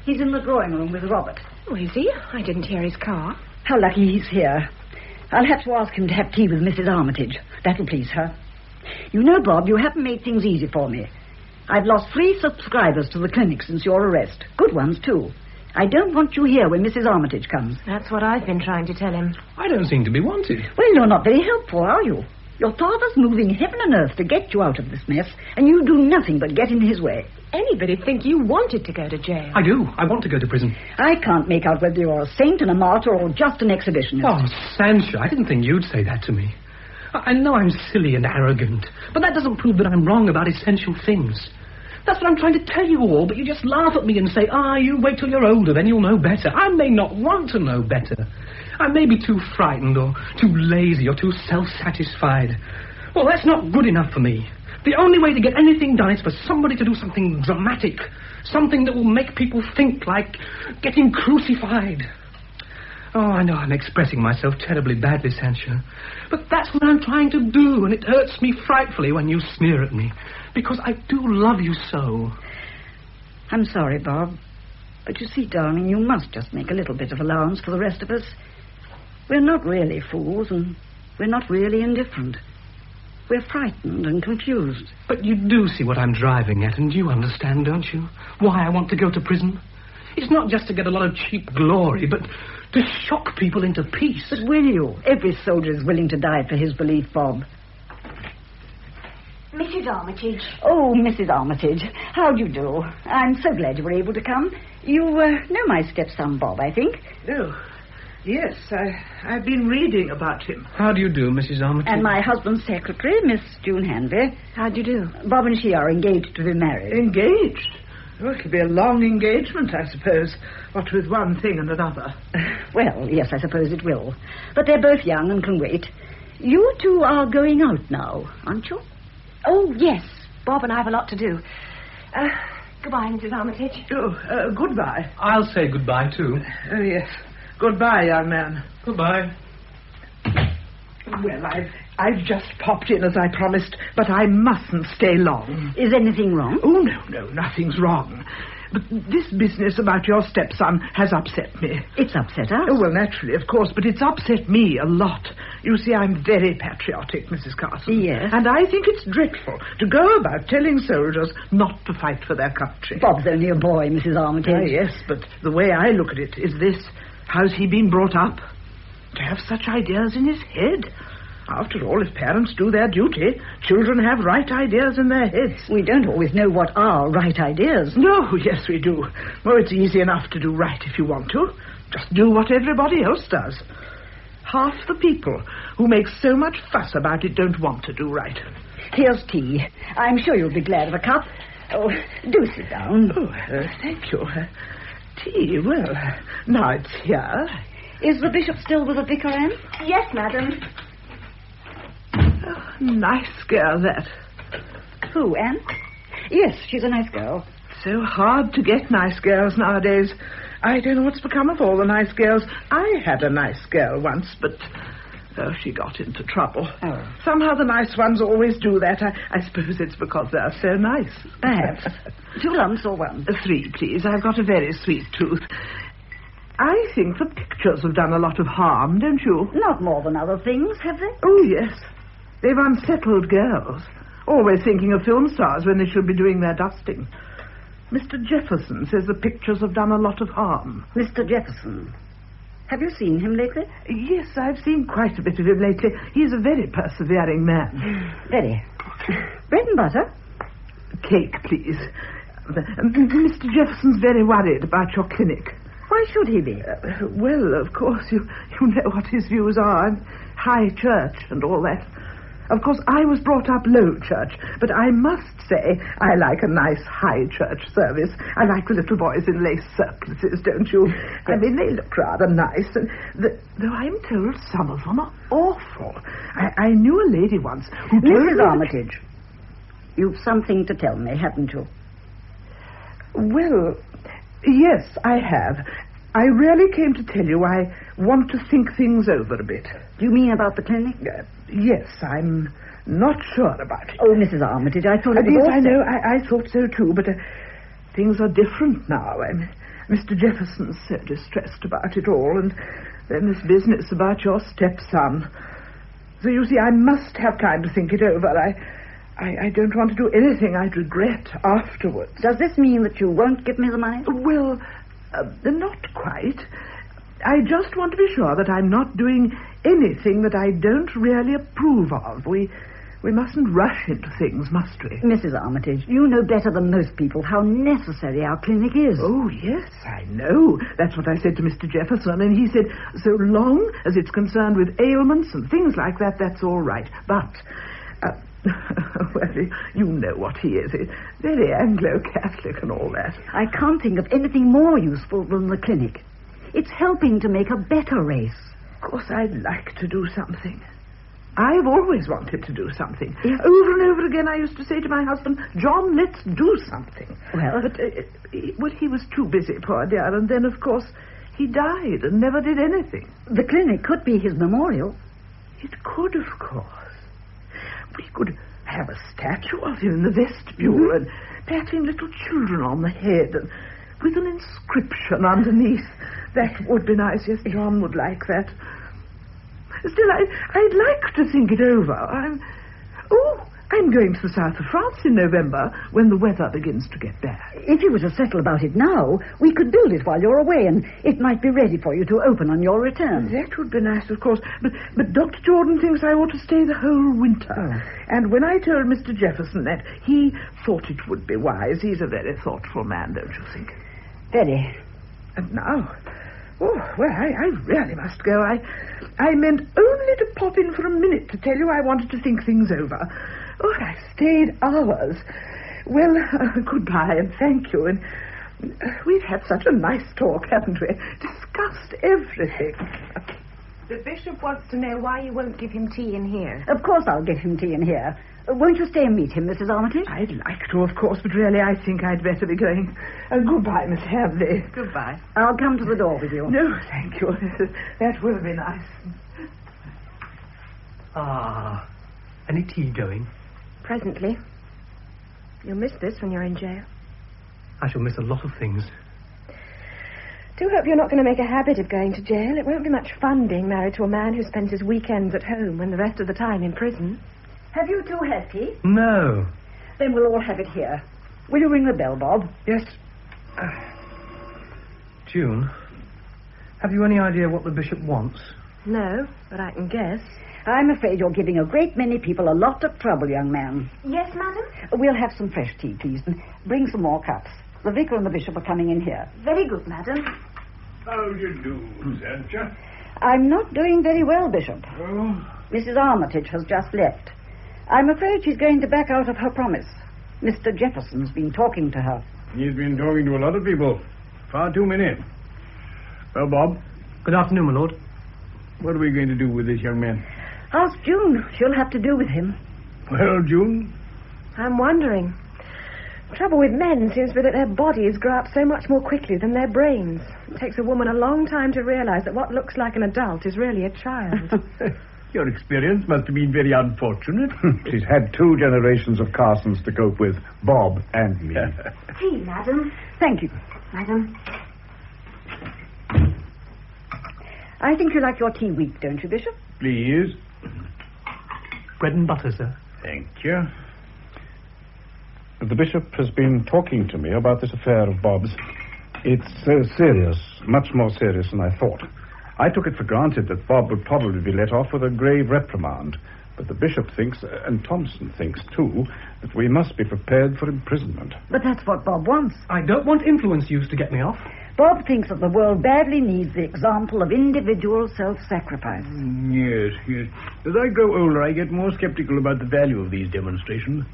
He's in the drawing room with Robert. Oh, is he? I didn't hear his car. How lucky he's here. I'll have to ask him to have tea with Mrs. Armitage. That'll please her. You know, Bob, you haven't made things easy for me. I've lost 3 subscribers to the clinic since your arrest. Good ones, too. I don't want you here when Mrs. Armitage comes. That's what I've been trying to tell him. I don't seem to be wanted. Well, you're not very helpful, are you? Your father's moving heaven and earth to get you out of this mess, and you do nothing but get in his way. Anybody'd think you wanted to go to jail. I do. I want to go to prison. I can't make out whether you're a saint and a martyr or just an exhibitionist. Oh, Sancho, I didn't think you'd say that to me. I know I'm silly and arrogant, but that doesn't prove that I'm wrong about essential things. That's what I'm trying to tell you all, but you just laugh at me and say, you wait till you're older, then you'll know better. I may not want to know better. I may be too frightened or too lazy or too self-satisfied. Well, that's not good enough for me. The only way to get anything done is for somebody to do something dramatic, something that will make people think, like getting crucified. Oh, I know I'm expressing myself terribly badly, Sancho, but that's what I'm trying to do, and it hurts me frightfully when you sneer at me, because I do love you so. I'm sorry, Bob, but you see, darling, you must just make a little bit of allowance for the rest of us. We're not really fools, and we're not really indifferent. We're frightened and confused. But you do see what I'm driving at, and you understand, don't you? Why I want to go to prison. It's not just to get a lot of cheap glory, but To shock people into peace. But will you? Every soldier is willing to die for his belief, Bob. Mrs. Armitage. Oh, Mrs. Armitage, how do you do? I'm so glad you were able to come. You know my stepson, Bob, I think. Oh, yes, I've been reading about him. How do you do, Mrs. Armitage? And my husband's secretary, Miss June Hanby. How do you do? Bob and she are engaged to be married. Engaged? Well, it'll be a long engagement, I suppose, what with one thing and another. Well, yes, I suppose it will. But they're both young and can wait. You two are going out now, aren't you? Oh, yes. Bob and I have a lot to do. Goodbye, Mrs. Armitage. Oh, goodbye. I'll say goodbye, too. Oh, yes. Goodbye, young man. Goodbye. Well, I've just popped in as I promised, but I mustn't stay long. Is anything wrong? Oh, no, nothing's wrong. But this business about your stepson has upset me. It's upset us? Oh, well, naturally, of course, but it's upset me a lot. You see, I'm very patriotic, Mrs. Carson. Yes. And I think it's dreadful to go about telling soldiers not to fight for their country. Bob's only a boy, Mrs. Armitage. Ah, yes, but the way I look at it is this. How's he been brought up? To have such ideas in his head? After all, if parents do their duty, children have right ideas in their heads. We don't always know what are right ideas. No, yes, we do. Well, it's easy enough to do right if you want to. Just do what everybody else does. Half the people who make so much fuss about it don't want to do right. Here's tea. I'm sure you'll be glad of a cup. Oh, do sit down. Oh, thank you. Tea, well, now it's here. Is the bishop still with the vicar, Anne? Yes, madam. Oh, nice girl, that. Who, Anne? Yes, she's a nice girl. So hard to get nice girls nowadays. I don't know what's become of all the nice girls. I had a nice girl once, but she got into trouble. Oh. Somehow the nice ones always do that. I suppose it's because they're so nice. Perhaps. 2 lumps or 1? 3, please. I've got a very sweet tooth. I think the pictures have done a lot of harm, don't you? Not more than other things, have they? Oh, yes. They've unsettled girls, always thinking of film stars when they should be doing their dusting. Mr. Jefferson says the pictures have done a lot of harm. Mr. Jefferson. Have you seen him lately? Yes, I've seen quite a bit of him lately. He's a very persevering man. Very. Bread and butter? Cake, please. Mr. Jefferson's very worried about your clinic. Why should he be? Well, of course, you know what his views are. High church and all that. Of course, I was brought up low church, but I must say I like a nice high church service. I like the little boys in lace surplices, don't you? I mean, they look rather nice, and though I'm told some of them are awful. I knew a lady once who told Mrs. me... Armitage, you've something to tell me, haven't you? Well, yes, I have. I really came to tell you I want to think things over a bit. Do you mean about the clinic? Yes, I'm not sure about it. Oh, Mrs. Armitage, I thought it Yes, was... I know, I thought so too, but things are different now. Mr. Jefferson's so distressed about it all, and then this business about your stepson. So you see, I must have time to think it over. I don't want to do anything I'd regret afterwards. Does this mean that you won't give me the money? Well, not quite. I just want to be sure that I'm not doing anything that I don't really approve of. We mustn't rush into things, must we? Mrs. Armitage, you know better than most people how necessary our clinic is. Oh, yes, I know. That's what I said to Mr. Jefferson, and he said, so long as it's concerned with ailments and things like that, that's all right. But... well, you know what he is. He's very Anglo-Catholic and all that. I can't think of anything more useful than the clinic. It's helping to make a better race. Of course, I'd like to do something. I've always wanted to do something. Yes. Over and over again, I used to say to my husband, John, let's do something. Well... But he was too busy, poor dear, and then, of course, he died and never did anything. The clinic could be his memorial. It could, of course. We could have a statue of him in the vestibule and patting little children on the head and with an inscription underneath. That would be nice. Yes, John would like that. Still, I'd like to think it over. I'm going to the south of France in November when the weather begins to get bad. If you were to settle about it now, we could build it while you're away, and it might be ready for you to open on your return. That would be nice, of course. But Dr. Jordan thinks I ought to stay the whole winter. Oh. And when I told Mr. Jefferson that, he thought it would be wise. He's a very thoughtful man, don't you think? Very. And now... Oh, well, I really must go. I meant only to pop in for a minute to tell you I wanted to think things over. Oh, I've stayed hours. Well, goodbye and thank you. And we've had such a nice talk, haven't we? Discussed everything. The bishop wants to know why you won't give him tea in here. Of course I'll give him tea in here. Won't you stay and meet him, Mrs. Armitage? I'd like to, of course, but really I think I'd better be going. Goodbye, Miss Hamley. Goodbye. I'll come to the door with you. No, thank you. That will be nice. Ah, any tea going? Presently. You'll miss this when you're in jail. I shall miss a lot of things. Do hope you're not going to make a habit of going to jail. It won't be much fun being married to a man who spends his weekends at home and the rest of the time in prison. Have you two had tea? No. Then we'll all have it here. Will you ring the bell, Bob? Yes. June, have you any idea what the bishop wants? No, but I can guess. I'm afraid you're giving a great many people a lot of trouble, young man. Yes, madam? We'll have some fresh tea, please, and bring some more cups. The vicar and the bishop are coming in here. Very good, madam. How do you do, Sancha? I'm not doing very well, Bishop. Oh? Mrs. Armitage has just left. I'm afraid she's going to back out of her promise. Mr. Jefferson's been talking to her. He's been talking to a lot of people. Far too many. Well, Bob, Good afternoon, my lord. what are we going to do with this young man? Ask June. She'll have to do with him. Well, June, I'm wondering. The trouble with men seems to be that their bodies grow up so much more quickly than their brains. It takes a woman a long time to realize that what looks like an adult is really a child. your experience must have been very unfortunate. She's had 2 generations of Carsons to cope with, Bob and me. Tea, madam. Thank you. Madam. I think you like your tea weak, don't you, Bishop? Please. Bread and butter, sir. Thank you. The bishop has been talking to me about this affair of Bob's. It's serious, much more serious than I thought. I took it for granted that Bob would probably be let off with a grave reprimand. But the bishop thinks, and Thompson thinks too, that we must be prepared for imprisonment. But that's what Bob wants. I don't want influence used to get me off. Bob thinks that the world badly needs the example of individual self-sacrifice. Yes. As I grow older, I get more skeptical about the value of these demonstrations.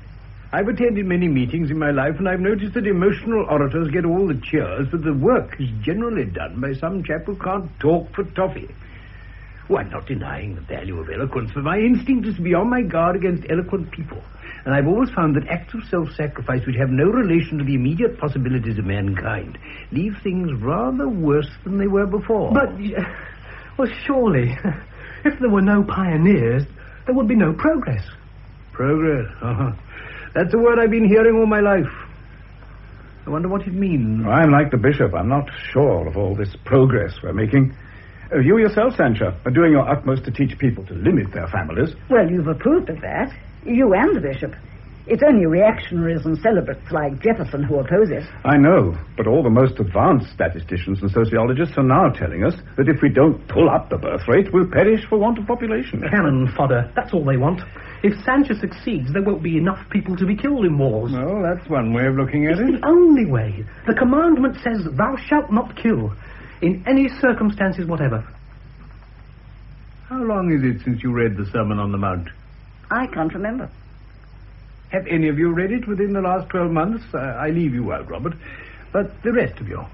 I've attended many meetings in my life, and I've noticed that emotional orators get all the cheers, but the work is generally done by some chap who can't talk for toffee. Oh, I'm not denying the value of eloquence, but my instinct is to be on my guard against eloquent people. And I've always found that acts of self-sacrifice which have no relation to the immediate possibilities of mankind leave things rather worse than they were before. But, well, surely, if there were no pioneers, there would be no progress. Progress? Uh-huh. That's a word I've been hearing all my life. I wonder what it means. I'm like the bishop. I'm not sure of all this progress we're making. You yourself, Sancha, are doing your utmost to teach people to limit their families. Well, you've approved of that. You and the bishop. It's only reactionaries and celibates like Jefferson who oppose it. I know, but all the most advanced statisticians and sociologists are now telling us that if we don't pull up the birth rate, we'll perish for want of population. Cannon fodder. That's all they want. If Sancha succeeds, there won't be enough people to be killed in wars. Well, that's one way of looking at It's it. the only way. The commandment says, thou shalt not kill, in any circumstances whatever. How long is it since you read the Sermon on the Mount? I can't remember. Have any of you read it within the last 12 months? I leave you out, Robert. But the rest of you?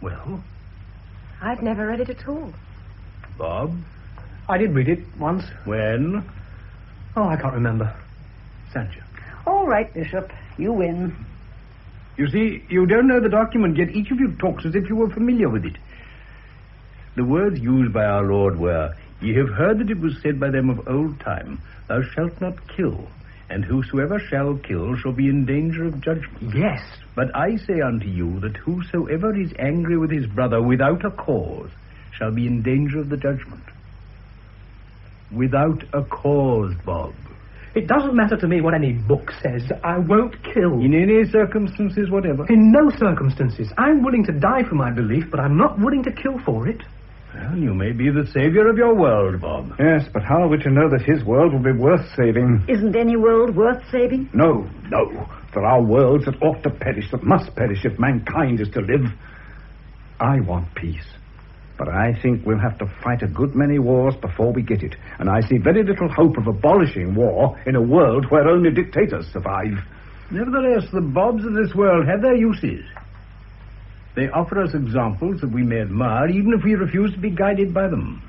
Well, I've never read it at all. Bob? I did read it once. When? Oh, I can't remember. Sancha. All right, Bishop. You win. You see, you don't know the document, yet each of you talks as if you were familiar with it. The words used by our Lord were, Ye have heard that it was said by them of old time, Thou shalt not kill, and whosoever shall kill shall be in danger of judgment. Yes. But I say unto you that whosoever is angry with his brother without a cause shall be in danger of the judgment. Without a cause, Bob. It doesn't matter to me what any book says. I won't kill. In any circumstances whatever? In no circumstances. I'm willing to die for my belief, but I'm not willing to kill for it. Well, you may be the saviour of your world, Bob. Yes, but how are we to know that his world will be worth saving? Isn't any world worth saving? No. There are worlds that ought to perish, that must perish if mankind is to live. I want peace. But I think we'll have to fight a good many wars before we get it. And I see very little hope of abolishing war in a world where only dictators survive. Nevertheless, the Bobs of this world have their uses. They offer us examples that we may admire, even if we refuse to be guided by them.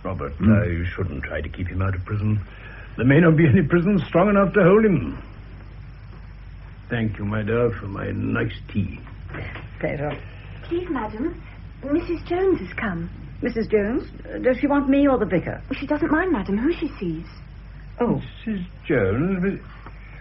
Robert, you shouldn't try to keep him out of prison. There may not be any prison strong enough to hold him. Thank you, my dear, for my nice tea. Pleasure. Please, madam, Mrs. Jones has come. Mrs. Jones? Does she want me or the vicar? She doesn't mind, madam, who she sees. Oh. Mrs. Jones?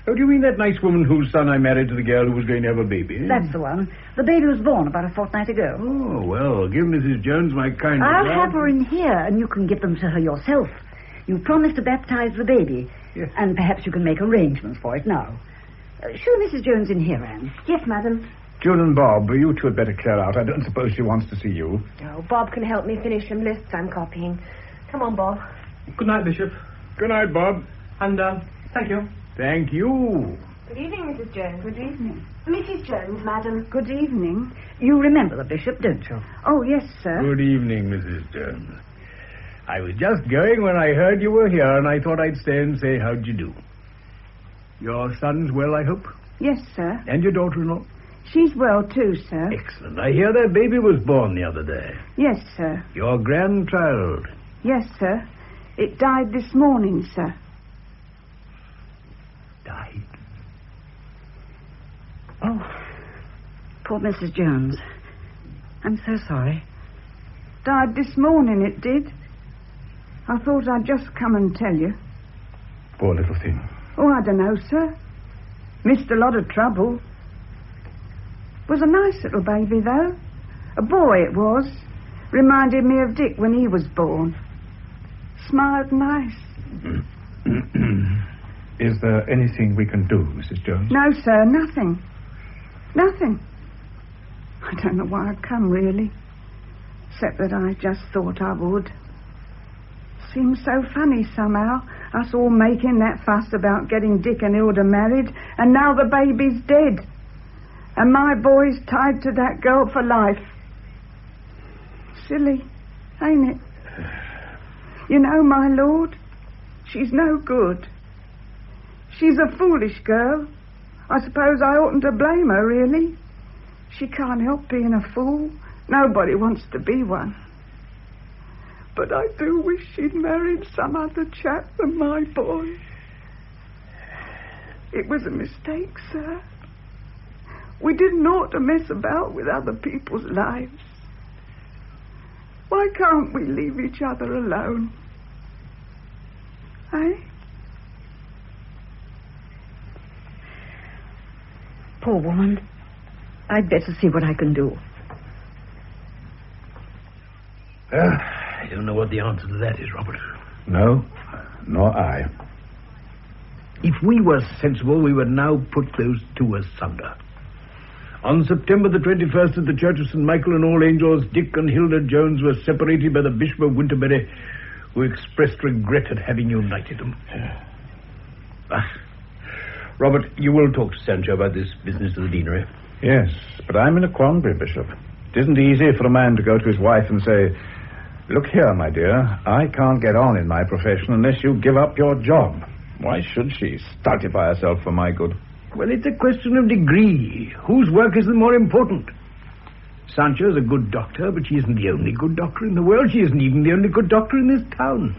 Oh, do you mean that nice woman whose son I married to the girl who was going to have a baby? That's the one. The baby was born about a fortnight ago. Oh, well, give Mrs. Jones my kind I'll regards. have her in here, and you can give them to her yourself. You promised to baptize the baby. Yes. And perhaps you can make arrangements for it now. Show Mrs. Jones in here, Anne. Yes, madam. June and Bob, you two had better clear out. I don't suppose she wants to see you. Oh, Bob can help me finish some lists I'm copying. Come on, Bob. Good night, Bishop. Good night, Bob. And, thank you. Thank you. Good evening, Mrs. Jones. Good evening. Mrs. Jones, madam. Good evening. You remember the bishop, don't you? Oh, yes, sir. Good evening, Mrs. Jones. I was just going when I heard you were here, and I thought I'd stay and say how'd you do. Your son's well, I hope? Yes, sir. And your daughter-in-law? She's well, too, sir. Excellent. I hear that baby was born the other day. Yes, sir. Your grandchild? Yes, sir. It died this morning, sir. Died? Oh, poor Mrs. Jones. I'm so sorry. Died this morning, it did. I thought I'd just come and tell you. Poor little thing. Oh, I don't know, sir. Missed a lot of trouble. Was a nice little baby, though. A boy it was. Reminded me of Dick when he was born. Smiled nice. Is there anything we can do, Mrs. Jones? No, sir, nothing. Nothing. I don't know why I've come, really. Except that I just thought I would. Seems so funny somehow, us all making that fuss about getting Dick and Hilda married, and now the baby's dead. And my boy's tied to that girl for life. Silly, ain't it? You know, my lord, she's no good. She's a foolish girl. I suppose I oughtn't to blame her, really. She can't help being a fool. Nobody wants to be one. But I do wish she'd married some other chap than my boy. It was a mistake, sir. We didn't ought to mess about with other people's lives. Why can't we leave each other alone? Eh? Poor woman. I'd better see what I can do. I don't know what the answer to that is, Robert. No, nor I. If we were sensible, we would now put those two asunder. On September the 21st at the Church of St. Michael and All Angels, Dick and Hilda Jones were separated by the Bishop of Winterbury, who expressed regret at having united them. Robert, you will talk to Sancho about this business of the deanery. Yes, but I'm in a quandary, Bishop. It isn't easy for a man to go to his wife and say, "Look here, my dear, I can't get on in my profession unless you give up your job." Why should she stultify herself for my good? Well, it's a question of degree. Whose work is the more important? Sancho's a good doctor, but she isn't the only good doctor in the world. She isn't even the only good doctor in this town.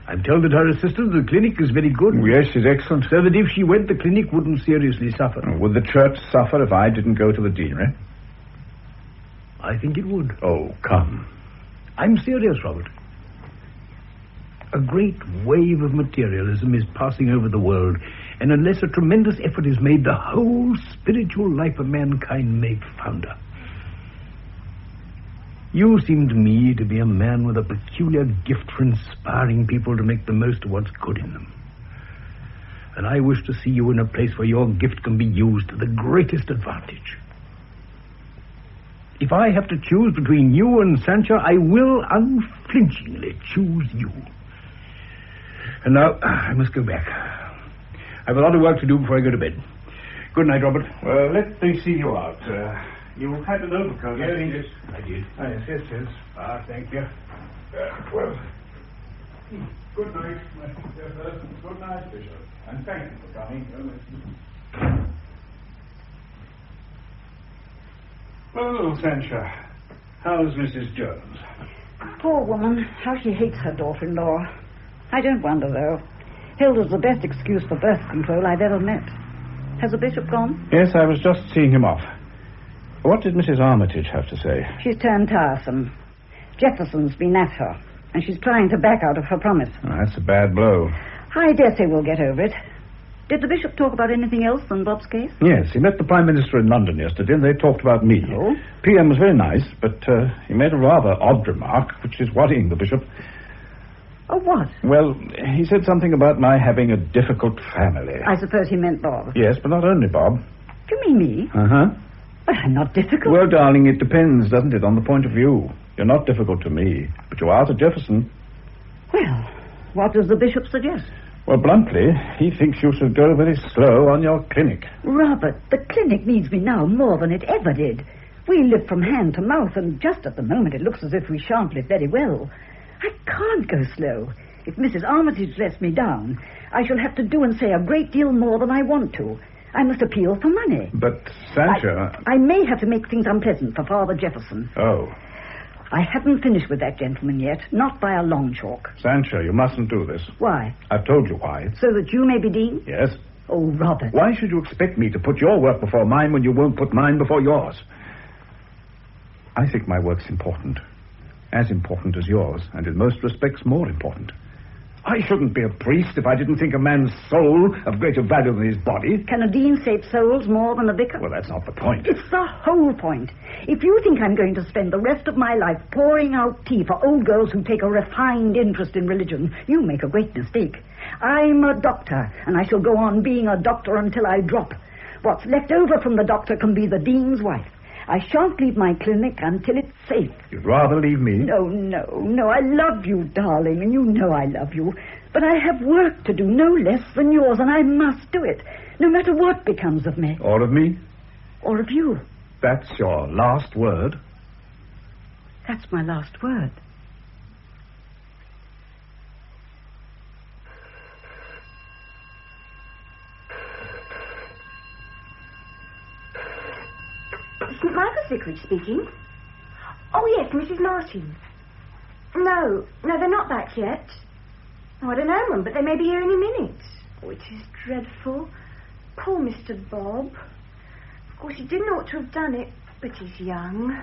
I'm told that her assistant at the clinic is very good. Yes, she's excellent. So that if she went, the clinic wouldn't seriously suffer. Would the church suffer if I didn't go to the deanery? I think it would. Oh, come. I'm serious, Robert. A great wave of materialism is passing over the world, and unless a tremendous effort is made, the whole spiritual life of mankind may founder. You seem to me to be a man with a peculiar gift for inspiring people to make the most of what's good in them. And I wish to see you in a place where your gift can be used to the greatest advantage. If I have to choose between you and Sancho, I will unflinchingly choose you. And now, I must go back. I have a lot of work to do before I go to bed. Good night, Robert. Well, let me see you out. You had an overcoat, I think. Yes, I did. Yes. Thank you. Well, good night, Good night, Bishop. And thank you for coming. Well, Sancho, how's Mrs. Jones? Poor woman, how she hates her daughter-in-law. I don't wonder, though. Hilda's the best excuse for birth control I've ever met. Has the bishop gone? Yes, I was just seeing him off. What did Mrs. Armitage have to say? She's turned tiresome. Jefferson's been at her, and she's trying to back out of her promise. Oh, that's a bad blow. I dare say we'll get over it. Did the bishop talk about anything else than Bob's case? Yes, he met the Prime Minister in London yesterday, and they talked about me. Oh? PM was very nice, but he made a rather odd remark, which is worrying the bishop. Oh, what? Well, he said something about my having a difficult family. I suppose he meant Bob. Yes, but not only Bob. Do you mean me? Uh-huh. But I'm not difficult. Well, darling, it depends, doesn't it, on the point of view. You're not difficult to me, but you are to Jefferson. Well, what does the bishop suggest? Well, bluntly, he thinks you should go very slow on your clinic. Robert, the clinic needs me now more than it ever did. We live from hand to mouth, and just at the moment it looks as if we shan't live very well. I can't go slow. If Mrs. Armitage lets me down, I shall have to do and say a great deal more than I want to. I must appeal for money. But, Sancho... I may have to make things unpleasant for Father Jefferson. Oh. I haven't finished with that gentleman yet, not by a long chalk. Sancho, you mustn't do this. Why? I've told you why. So that you may be dean? Yes. Oh, Robert. Why should you expect me to put your work before mine when you won't put mine before yours? I think my work's important. As important as yours, and in most respects more important. I shouldn't be a priest if I didn't think a man's soul of greater value than his body. Can a dean save souls more than a vicar? Well, that's not the point. It's the whole point. If you think I'm going to spend the rest of my life pouring out tea for old girls who take a refined interest in religion, you make a great mistake. I'm a doctor, and I shall go on being a doctor until I drop. What's left over from the doctor can be the dean's wife. I shan't leave my clinic until it's safe. You'd rather leave me? No. I love you, darling, and you know I love you. But I have work to do, no less than yours, and I must do it, no matter what becomes of me. Or of me? Or of you. That's your last word? That's my last word. St. Michael's Vicarage speaking. Oh, yes, Mrs. Martin. No, they're not back yet. Oh, I don't know, Mum, but they may be here any minute. Oh, it is dreadful. Poor Mr. Bob. Of course, he didn't ought to have done it, but he's young.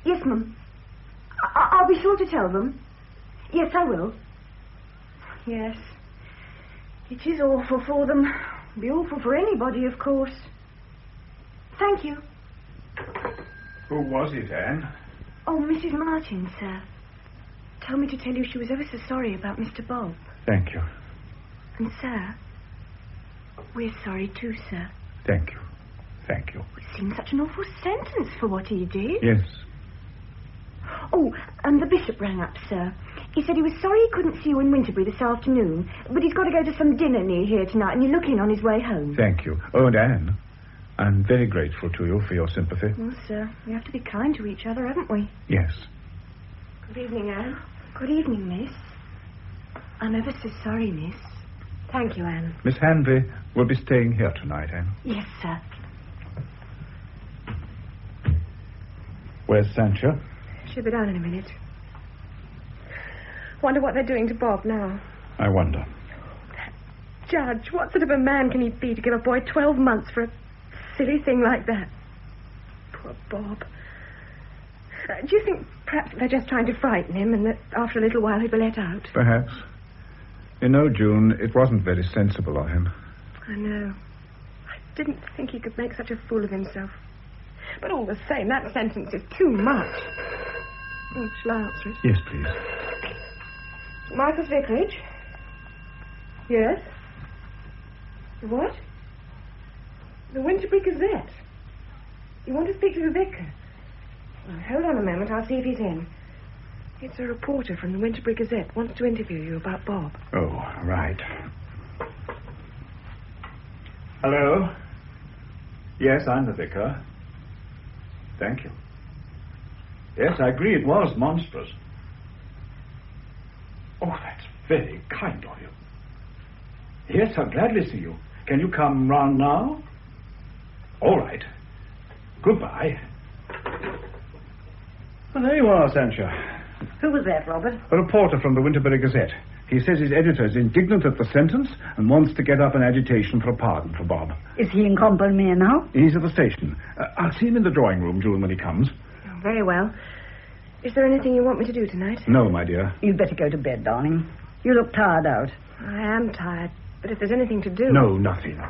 Yes, Mum. I'll be sure to tell them. Yes, I will. Yes. It is awful for them. It'd be awful for anybody, of course. Thank you. Who was it, Anne? Oh, Mrs. Martin, sir. Told me to tell you she was ever so sorry about Mr. Bob. Thank you. And, sir, we're sorry too, sir. Thank you. Thank you. It seems such an awful sentence for what he did. Yes. Oh, and the bishop rang up, sir. He said he was sorry he couldn't see you in Winterbury this afternoon, but he's got to go to some dinner near here tonight, and he'll look in on his way home. Thank you. Oh, and Anne, I'm very grateful to you for your sympathy. Well, sir, we have to be kind to each other, haven't we? Yes. Good evening, Anne. Good evening, miss. I'm ever so sorry, miss. Thank you, Anne. Miss Hanvey will be staying here tonight, Anne. Yes, sir. Where's Sancho? She'll be down in a minute. Wonder what they're doing to Bob now. I wonder. Judge, what sort of a man can he be to give a boy 12 months for a silly thing like that? Poor Bob. Do you think perhaps they're just trying to frighten him and that after a little while he'll be let out? Perhaps. You know, June, it wasn't very sensible of him. I know. I didn't think he could make such a fool of himself. But all the same, that sentence is too much. Oh, shall I answer it? Yes, please. Michael's Vicarage? Yes? What? The Winterbury Gazette? You want to speak to the vicar? Well, hold on a moment, I'll see if he's in. It's a reporter from the Winterbury Gazette. Wants to interview you about Bob. Oh, right. Hello? Yes, I'm the vicar. Thank you. Yes, I agree it was monstrous. Oh, that's very kind of you. Yes, I'll gladly see you. Can you come round now? All right. Goodbye. Well, there you are, Sancho. Who was that, Robert? A reporter from the Winterbury Gazette. He says his editor is indignant at the sentence and wants to get up an agitation for a pardon for Bob. Is he in Combermere now? He's at the station. I'll see him in the drawing room, June, when he comes. Oh, very well. Is there anything you want me to do tonight? No, my dear. You'd better go to bed, darling. You look tired out. I am tired, but if there's anything to do... No, nothing.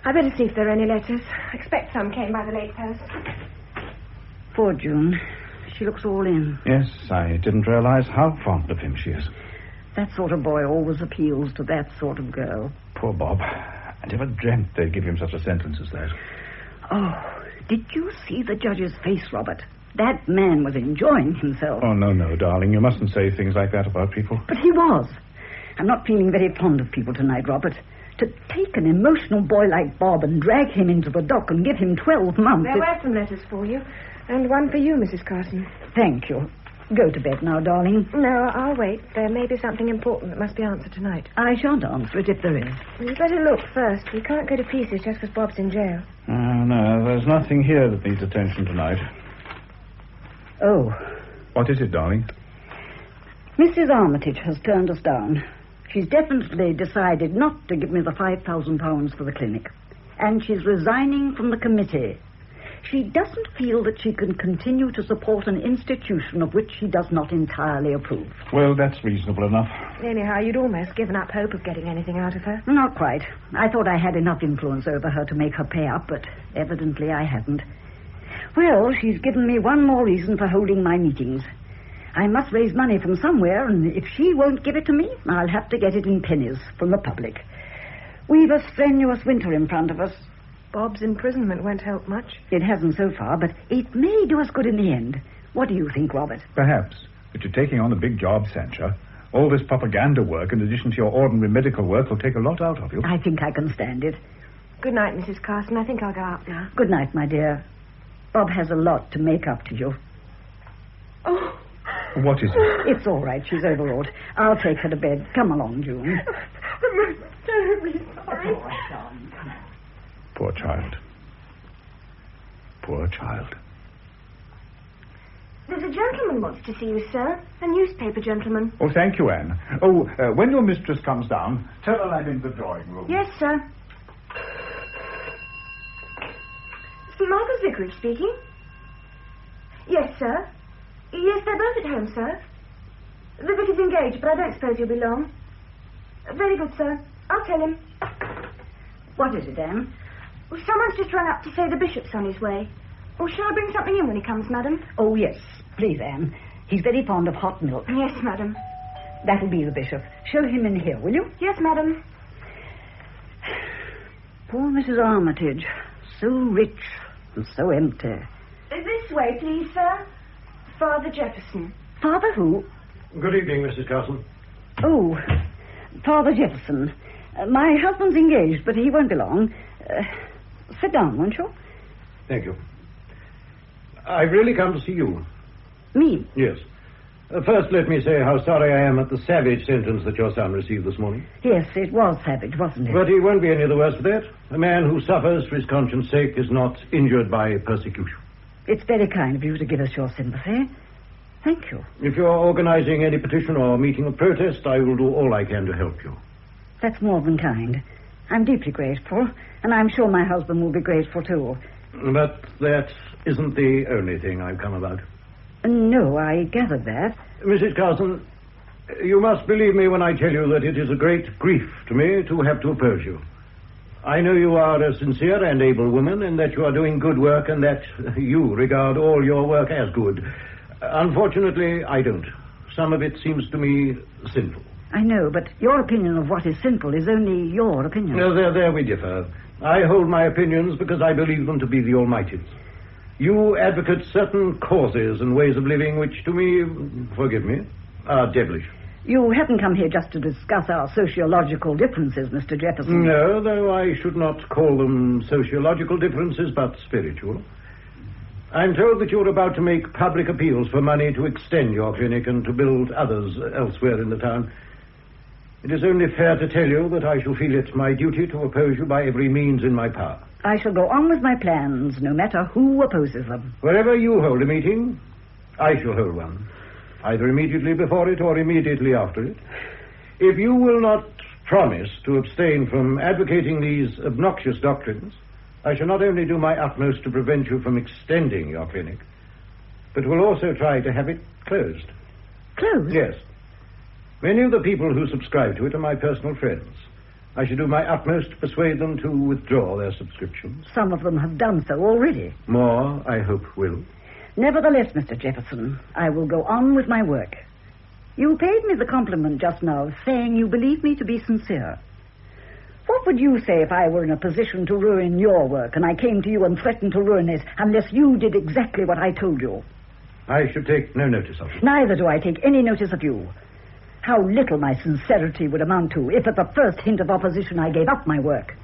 I better see if there are any letters. I expect some came by the late post. Poor June. She looks all in. Yes, I didn't realize how fond of him she is. That sort of boy always appeals to that sort of girl. Poor Bob. I never dreamt they'd give him such a sentence as that. Oh, did you see the judge's face, Robert? That man was enjoying himself. Oh, no, darling. You mustn't say things like that about people. But he was. I'm not feeling very fond of people tonight, Robert. To take an emotional boy like Bob and drag him into the dock and give him 12 months... There were some letters for you. And one for you, Mrs. Carson. Thank you. Go to bed now, darling. No, I'll wait. There may be something important that must be answered tonight. I shan't answer it if there is. You'd better look first. We can't go to pieces just because Bob's in jail. No, there's nothing here that needs attention tonight. Oh. What is it, darling? Mrs. Armitage has turned us down. She's definitely decided not to give me the £5,000 for the clinic. And she's resigning from the committee. She doesn't feel that she can continue to support an institution of which she does not entirely approve. Well, that's reasonable enough. Anyhow, you'd almost given up hope of getting anything out of her. Not quite. I thought I had enough influence over her to make her pay up, but evidently I hadn't. Well, she's given me one more reason for holding my meetings. I must raise money from somewhere, and if she won't give it to me, I'll have to get it in pennies from the public. We've a strenuous winter in front of us. Bob's imprisonment won't help much. It hasn't so far, but it may do us good in the end. What do you think, Robert? Perhaps. But you're taking on a big job, Sancha. All this propaganda work, in addition to your ordinary medical work, will take a lot out of you. I think I can stand it. Good night, Mrs. Carson. I think I'll go out now. Good night, my dear. Bob has a lot to make up to you. Oh. What is it? It's all right. She's overwrought. I'll take her to bed. Come along, June. I'm most terribly sorry. Poor child. Poor child. There's a gentleman wants to see you, sir. A newspaper gentleman. Oh, thank you, Anne. Oh, when your mistress comes down, tell her I'm in the drawing room. Yes, sir. St. Michael's Vicarage speaking. Yes, sir. Yes, they're both at home, sir. The vicar's engaged, but I don't suppose he'll be long. Very good, sir. I'll tell him. What is it, Anne? Well, someone's just rung up to say the bishop's on his way. Or shall I bring something in when he comes, madam? Oh, yes. Please, Anne. He's very fond of hot milk. Yes, madam. That'll be the bishop. Show him in here, will you? Yes, madam. Poor Mrs. Armitage. So rich and so empty. This way, please, sir. Father Jefferson. Father who? Good evening, Mrs. Carson. Oh, Father Jefferson. My husband's engaged, but he won't be long. Sit down, won't you? Thank you. I've really come to see you. Me? Yes. First, let me say how sorry I am at the savage sentence that your son received this morning. Yes, it was savage, wasn't it? But he won't be any the worse for that. A man who suffers for his conscience' sake is not injured by persecution. It's very kind of you to give us your sympathy. Thank you. If you're organizing any petition or meeting of protest, I will do all I can to help you. That's more than kind. I'm deeply grateful, and I'm sure my husband will be grateful too. But that isn't the only thing I've come about. No, I gathered that. Mrs. Carson, you must believe me when I tell you that it is a great grief to me to have to oppose you. I know you are a sincere and able woman, and that you are doing good work, and that you regard all your work as good. Unfortunately, I don't. Some of it seems to me sinful. I know, but your opinion of what is sinful is only your opinion. No, there we differ. I hold my opinions because I believe them to be the Almighty's. You advocate certain causes and ways of living which, to me, forgive me, are devilish. You haven't come here just to discuss our sociological differences, Mr. Jefferson. No, though I should not call them sociological differences, but spiritual. I'm told that you're about to make public appeals for money to extend your clinic and to build others elsewhere in the town. It is only fair to tell you that I shall feel it my duty to oppose you by every means in my power. I shall go on with my plans, no matter who opposes them. Wherever you hold a meeting, I shall hold one, either immediately before it or immediately after it. If you will not promise to abstain from advocating these obnoxious doctrines, I shall not only do my utmost to prevent you from extending your clinic, but will also try to have it closed. Closed? Yes. Many of the people who subscribe to it are my personal friends. I shall do my utmost to persuade them to withdraw their subscriptions. Some of them have done so already. More, I hope, will. Nevertheless, Mr. Jefferson, I will go on with my work. You paid me the compliment just now of saying you believe me to be sincere. What would you say if I were in a position to ruin your work and I came to you and threatened to ruin it unless you did exactly what I told you? I should take no notice of it. Neither do I take any notice of you. How little my sincerity would amount to if at the first hint of opposition I gave up my work.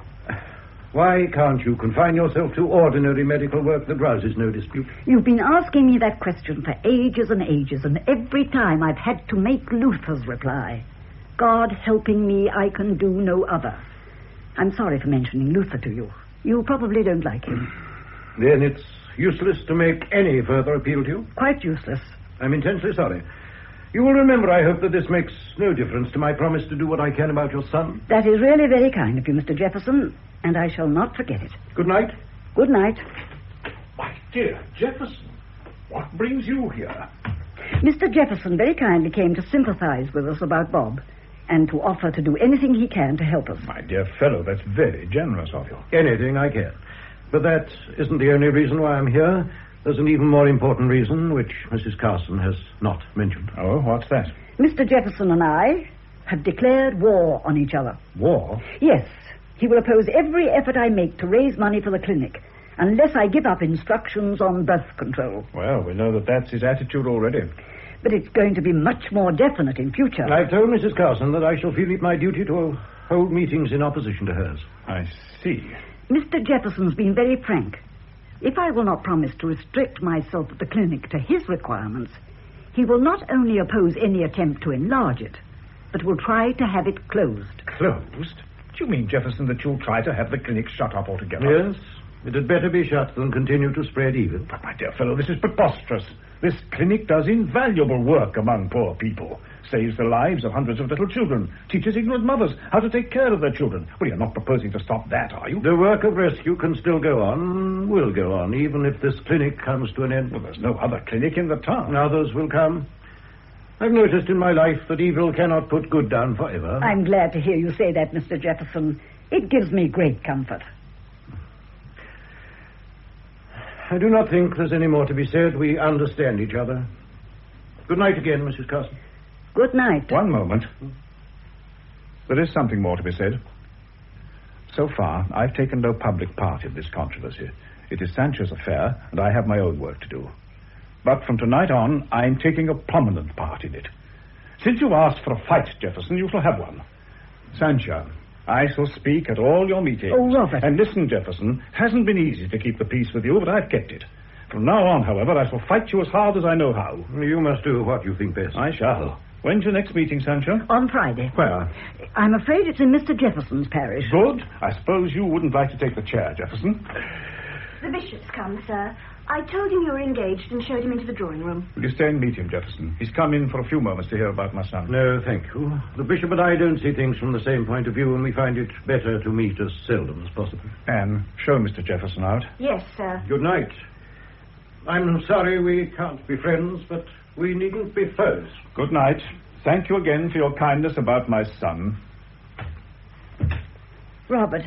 Why can't you confine yourself to ordinary medical work that rouses no dispute? You've been asking me that question for ages and ages, and every time I've had to make Luther's reply. God helping me, I can do no other. I'm sorry for mentioning Luther to you. You probably don't like him. Then it's useless to make any further appeal to you? Quite useless. I'm intensely sorry. You will remember, I hope, that this makes no difference to my promise to do what I can about your son. That is really very kind of you, Mr. Jefferson, and I shall not forget it. Good night. Good night. My dear Jefferson, what brings you here? Mr. Jefferson very kindly came to sympathize with us about Bob and to offer to do anything he can to help us. My dear fellow, that's very generous of you. Anything I can. But that isn't the only reason why I'm here. There's an even more important reason, which Mrs. Carson has not mentioned. Oh, what's that? Mr. Jefferson and I have declared war on each other. War? Yes. He will oppose every effort I make to raise money for the clinic, unless I give up instructions on birth control. Well, we know that that's his attitude already. But it's going to be much more definite in future. I've told Mrs. Carson that I shall feel it my duty to hold meetings in opposition to hers. I see. Mr. Jefferson's been very frank. If I will not promise to restrict myself at the clinic to his requirements, he will not only oppose any attempt to enlarge it, but will try to have it closed. Closed? Do you mean, Jefferson, that you'll try to have the clinic shut up altogether? Yes. It had better be shut than continue to spread evil. But, my dear fellow, this is preposterous. This clinic does invaluable work among poor people. Saves the lives of hundreds of little children. Teaches ignorant mothers how to take care of their children. Well, you're not proposing to stop that, are you? The work of rescue can still go on, will go on, even if this clinic comes to an end. Well, there's no other clinic in the town. Others will come. I've noticed in my life that evil cannot put good down forever. I'm glad to hear you say that, Mr. Jefferson. It gives me great comfort. I do not think there's any more to be said. We understand each other. Good night again, Mrs. Carson. Good night. One moment. There is something more to be said. So far, I've taken no public part in this controversy. It is Sancho's affair, and I have my own work to do. But from tonight on, I'm taking a prominent part in it. Since you asked for a fight, Jefferson, you shall have one. Sancho, I shall speak at all your meetings. Oh, Robert. And listen, Jefferson, hasn't been easy to keep the peace with you, but I've kept it. From now on, however, I shall fight you as hard as I know how. You must do what you think best. I shall. When's your next meeting, Sancho? On Friday. Where? I'm afraid it's in Mr. Jefferson's parish. Good. I suppose you wouldn't like to take the chair, Jefferson. The bishop's come, sir. I told him you were engaged and showed him into the drawing room. Will you stay and meet him, Jefferson? He's come in for a few moments to hear about my son. No, thank you. The bishop and I don't see things from the same point of view, and we find it better to meet as seldom as possible. Anne, show Mr. Jefferson out. Yes, sir. Good night. I'm sorry we can't be friends, but we needn't be foes. Good night. Thank you again for your kindness about my son. Robert,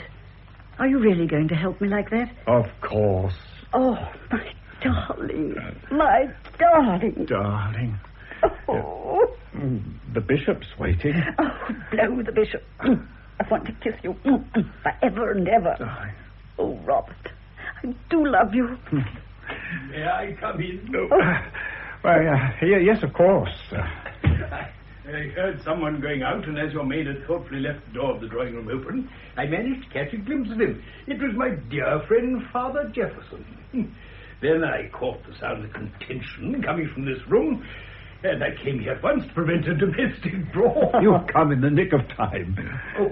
Are you really going to help me like that? Of course. Oh, my darling. My darling. Darling. Oh. The bishop's waiting. Oh, blow the bishop. I want to kiss you forever and ever. Darling. Oh, Robert, I do love you. May I come in? Yes, of course. I heard someone going out, and as your maid had thoughtfully left the door of the drawing room open, I managed to catch a glimpse of him. It was my dear friend, Father Jefferson. Then I caught the sound of contention coming from this room, and I came here at once to prevent a domestic brawl. You've come in the nick of time. Oh,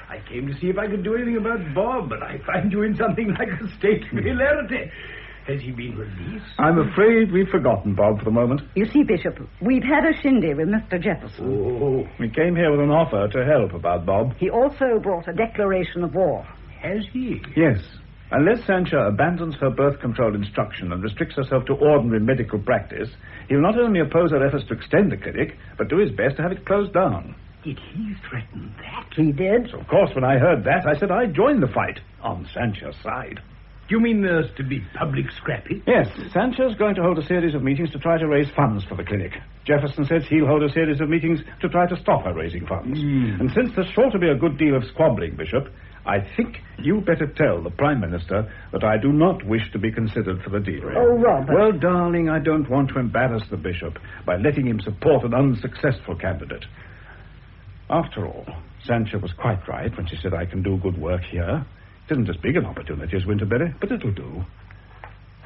I came to see if I could do anything about Bob, but I find you in something like a state of hilarity. Has he been released? I'm afraid we've forgotten Bob for the moment. You see, Bishop, we've had a shindy with Mr. Jefferson. Oh, we came here with an offer to help about Bob. He also brought a declaration of war. Has he? Yes. Unless Sancha abandons her birth control instruction and restricts herself to ordinary medical practice, he'll not only oppose her efforts to extend the clinic, but do his best to have it closed down. Did he threaten that? He did. So, of course, when I heard that, I said I'd join the fight on Sancha's side. Do you mean there's to be public scrapping? Yes, Sancha's going to hold a series of meetings to try to raise funds for the clinic. Jefferson says he'll hold a series of meetings to try to stop her raising funds. And since there's sure to be a good deal of squabbling, Bishop, I think you better tell the Prime Minister that I do not wish to be considered for the deanery. Oh, Robert. Well, darling, I don't want to embarrass the Bishop by letting him support an unsuccessful candidate. After all, Sancha was quite right when she said I can do good work here. It isn't as big an opportunity as Winterberry, but it'll do.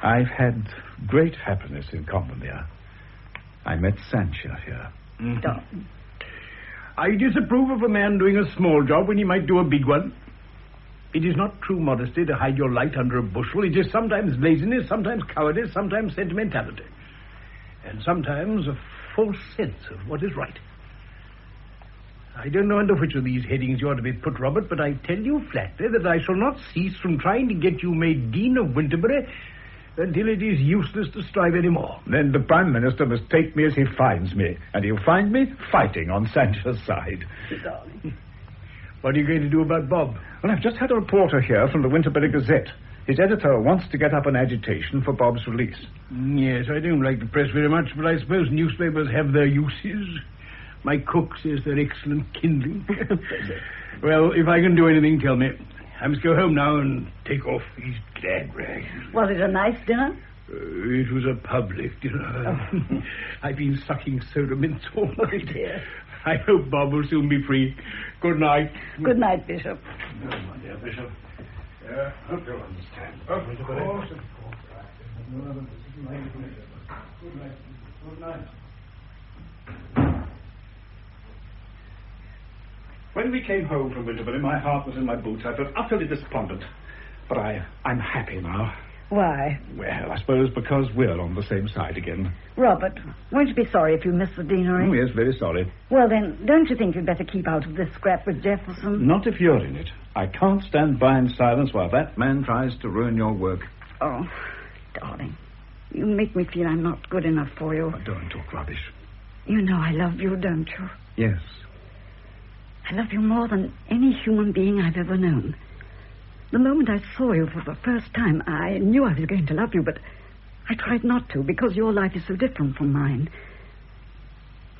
I've had great happiness in Combermere. I met Sancha here. Mm-hmm. I disapprove of a man doing a small job when he might do a big one. It is not true modesty to hide your light under a bushel. It is sometimes laziness, sometimes cowardice, sometimes sentimentality. And sometimes a false sense of what is right. I don't know under which of these headings you ought to be put, Robert, but I tell you flatly that I shall not cease from trying to get you made Dean of Winterberry until it is useless to strive any more. Then the Prime Minister must take me as he finds me, and he'll find me fighting on Sancha's side. What are you going to do about Bob? Well, I've just had a reporter here from the Winterberry Gazette. His editor wants to get up an agitation for Bob's release. Yes, I don't like the press very much, but I suppose newspapers have their uses. My cook says they're excellent kindling. Well, if I can do anything, tell me. I must go home now and take off these glad rags. Was it a nice dinner? It was a public dinner. Oh. I've been sucking soda mints all night. Oh, dear. I hope Bob will soon be free. Good night. Good night, Bishop. No, my dear Bishop. I hope you'll understand. Of course, of course. Good night. Good night. When we came home from Winterberry, my heart was in my boots. I felt utterly despondent. But I'm happy now. Why? Well, I suppose because we're on the same side again. Robert, won't you be sorry if you miss the deanery? Oh, yes, very sorry. Well, then, don't you think you'd better keep out of this scrap with Jefferson? Not if you're in it. I can't stand by in silence while that man tries to ruin your work. Oh, darling, you make me feel I'm not good enough for you. Oh, don't talk rubbish. You know I love you, don't you? Yes. I love you more than any human being I've ever known. The moment I saw you for the first time, I knew I was going to love you, but I tried not to because your life is so different from mine.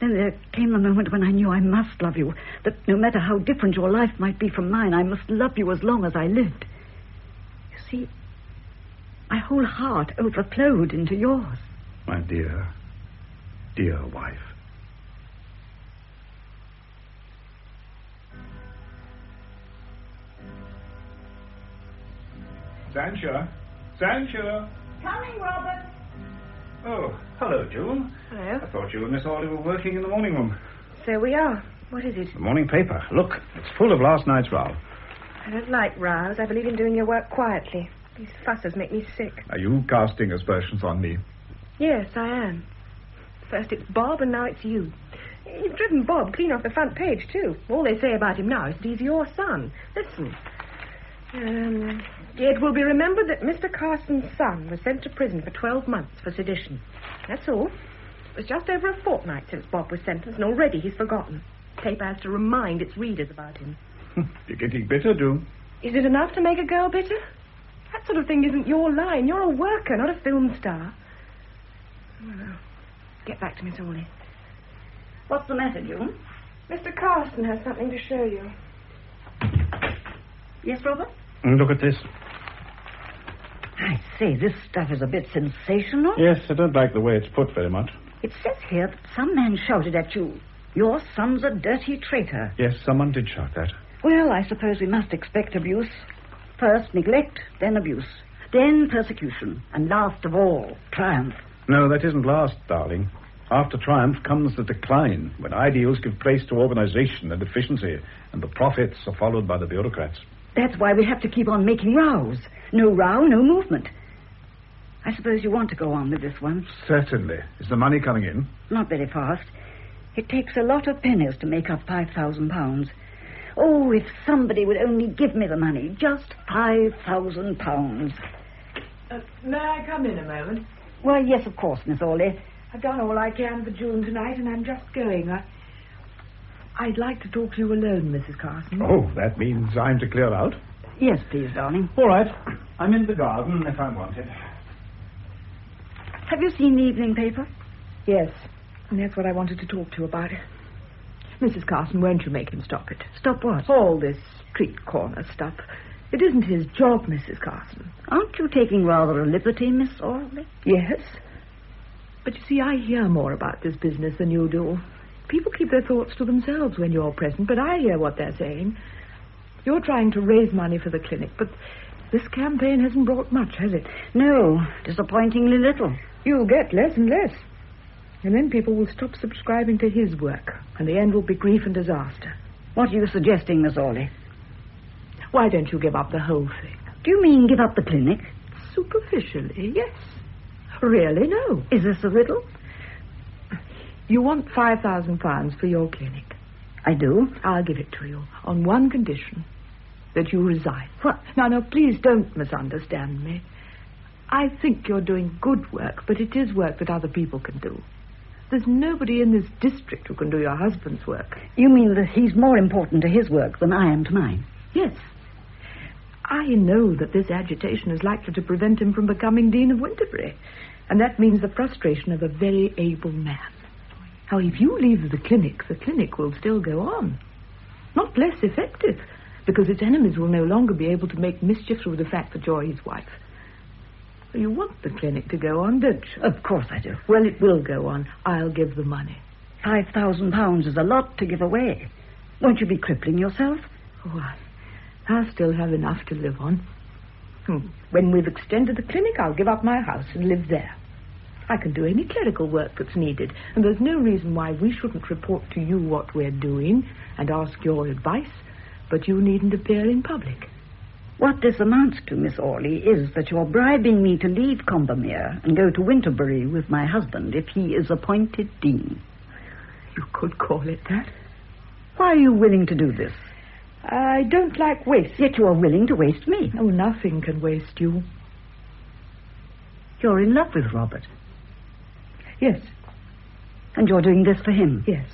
Then there came the moment when I knew I must love you, that no matter how different your life might be from mine, I must love you as long as I lived. You see, my whole heart overflowed into yours. My dear, dear wife. Sancha. Coming, Robert. Oh, hello, June. Hello. I thought you and Miss Ollie were working in the morning room. So we are. What is it? The morning paper. Look, it's full of last night's row. I don't like rows. I believe in doing your work quietly. These fusses make me sick. Are you casting aspersions on me? Yes, I am. First it's Bob, and now it's you. You've driven Bob clean off the front page, too. All they say about him now is that he's your son. Listen. It will be remembered that Mr. Carson's son was sent to prison for 12 months for sedition. That's all. It was just over a fortnight since Bob was sentenced, and already he's forgotten. The paper has to remind its readers about him. You're getting bitter, June. Is it enough to make a girl bitter? That sort of thing isn't your line. You're a worker, not a film star. Well, get back to Miss Ollie. What's the matter, June? Mr. Carson has something to show you. Yes, Robert? Look at this. I say, this stuff is a bit sensational. Yes, I don't like the way it's put very much. It says here that some man shouted at you, "Your son's a dirty traitor." Yes, someone did shout that. Well, I suppose we must expect abuse. First neglect, then abuse, then persecution, and last of all, triumph. No, that isn't last, darling. After triumph comes the decline, when ideals give place to organization and efficiency, and the profits are followed by the bureaucrats. That's why we have to keep on making rows. No row, no movement. I suppose you want to go on with this one. Certainly. Is the money coming in? Not very fast. It takes a lot of pennies to make up £5,000. Oh, if somebody would only give me the money. Just £5,000. May I come in a moment? Why, yes, of course, Miss Ollie. I've done all I can for June tonight, and I'm just going. I'd like to talk to you alone, Mrs. Carson. Oh, that means I'm to clear out? Yes, please, darling. All right. I'm in the garden if I want it. Have you seen the evening paper? Yes, and that's what I wanted to talk to you about. Mrs. Carson, won't you make him stop it? Stop what? All this street corner stuff. It isn't his job, Mrs. Carson. Aren't you taking rather a liberty, Miss Ollie? Yes. But you see, I hear more about this business than you do. People keep their thoughts to themselves when you're present, but I hear what they're saying. You're trying to raise money for the clinic, but this campaign hasn't brought much, has it? No, disappointingly little. You'll get less and less. And then people will stop subscribing to his work, and the end will be grief and disaster. What are you suggesting, Miss Ollie? Why don't you give up the whole thing? Do you mean give up the clinic? Superficially, yes. Really, no. Is this a riddle? You want £5,000 for your clinic. I do. I'll give it to you on one condition, that you resign. What? Now, please don't misunderstand me. I think you're doing good work, but it is work that other people can do. There's nobody in this district who can do your husband's work. You mean that he's more important to his work than I am to mine? Yes. I know that this agitation is likely to prevent him from becoming Dean of Winterbury, and that means the frustration of a very able man. Now, if you leave the clinic will still go on. Not less effective, because its enemies will no longer be able to make mischief through the fact that you're his wife. You want the clinic to go on, don't you? Of course I do. Well, it will go on. I'll give the money. £5,000 is a lot to give away. Won't you be crippling yourself? Oh, I'll still have enough to live on. When we've extended the clinic, I'll give up my house and live there. I can do any clerical work that's needed, and there's no reason why we shouldn't report to you what we're doing and ask your advice, but you needn't appear in public. What this amounts to, Miss Orley, is that you're bribing me to leave Combermere and go to Winterbury with my husband if he is appointed dean. You could call it that. Why are you willing to do this? I don't like waste. Yet you are willing to waste me. Oh, nothing can waste you. You're in love with Robert. Yes. And you're doing this for him? Yes.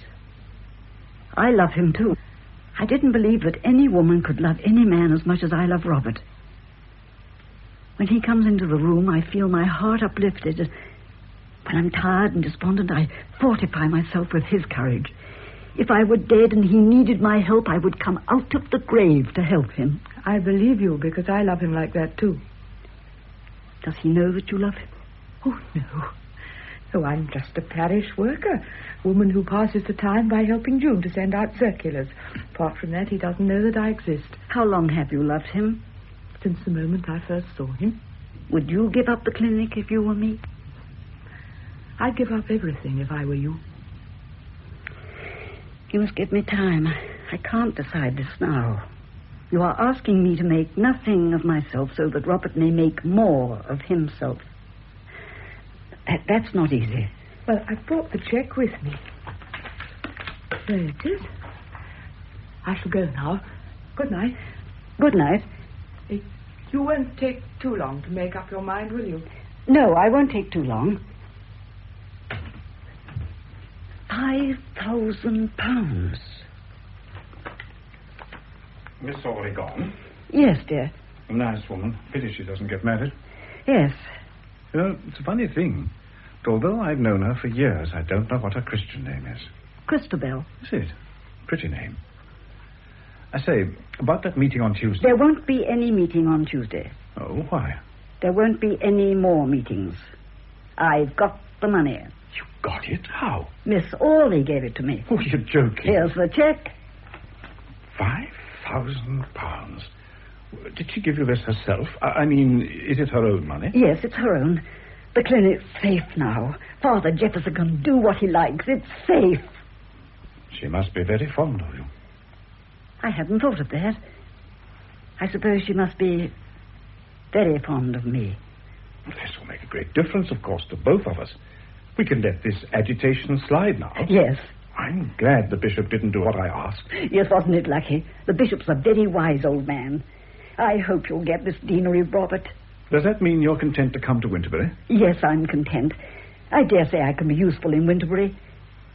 I love him, too. I didn't believe that any woman could love any man as much as I love Robert. When he comes into the room, I feel my heart uplifted. When I'm tired and despondent, I fortify myself with his courage. If I were dead and he needed my help, I would come out of the grave to help him. I believe you, because I love him like that, too. Does he know that you love him? Oh, no. Oh, I'm just a parish worker, woman who passes the time by helping June to send out circulars. Apart from that, he doesn't know that I exist. How long have you loved him? Since the moment I first saw him. Would you give up the clinic if you were me? I'd give up everything if I were you. You must give me time. I can't decide this now. You are asking me to make nothing of myself so that Robert may make more of himself. That's not easy. Well, I brought the cheque with me. There it is. I shall go now. Good night. Good night. You won't take too long to make up your mind, will you? No, I won't take too long. £5,000. Miss Orley gone? Yes, dear. A nice woman. Pity she doesn't get married. Yes. You know, it's a funny thing. But although I've known her for years, I don't know what her Christian name is. Christabel. Is it? Pretty name. I say, about that meeting on Tuesday. There won't be any meeting on Tuesday. Oh, why? There won't be any more meetings. I've got the money. You got it? How? Miss Ollie gave it to me. Oh, you're joking. Here's the check. £5,000. Did she give you this herself? I mean, is it her own money? Yes, it's her own. The clinic's safe now. Father Jefferson can do what he likes. It's safe. She must be very fond of you. I hadn't thought of that. I suppose she must be very fond of me. This will make a great difference, of course, to both of us. We can let this agitation slide now. Yes. I'm glad the bishop didn't do what I asked. Yes, wasn't it lucky? The bishop's a very wise old man. I hope you'll get this deanery, Robert. Does that mean you're content to come to Winterbury? Yes, I'm content. I dare say I can be useful in Winterbury.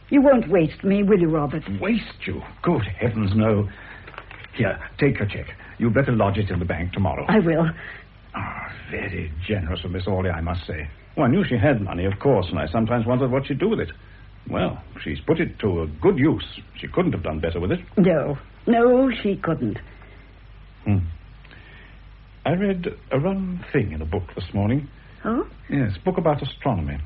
You won't waste me, will you, Robert? Waste you? Good heavens, no. Here, take her check. You'd better lodge it in the bank tomorrow. I will. Very generous of Miss Orley, I must say. Well, I knew she had money, of course, and I sometimes wondered what she'd do with it. Well, she's put it to a good use. She couldn't have done better with it. No, she couldn't. I read a rum thing in a book this morning. Oh? Yes, a book about astronomy.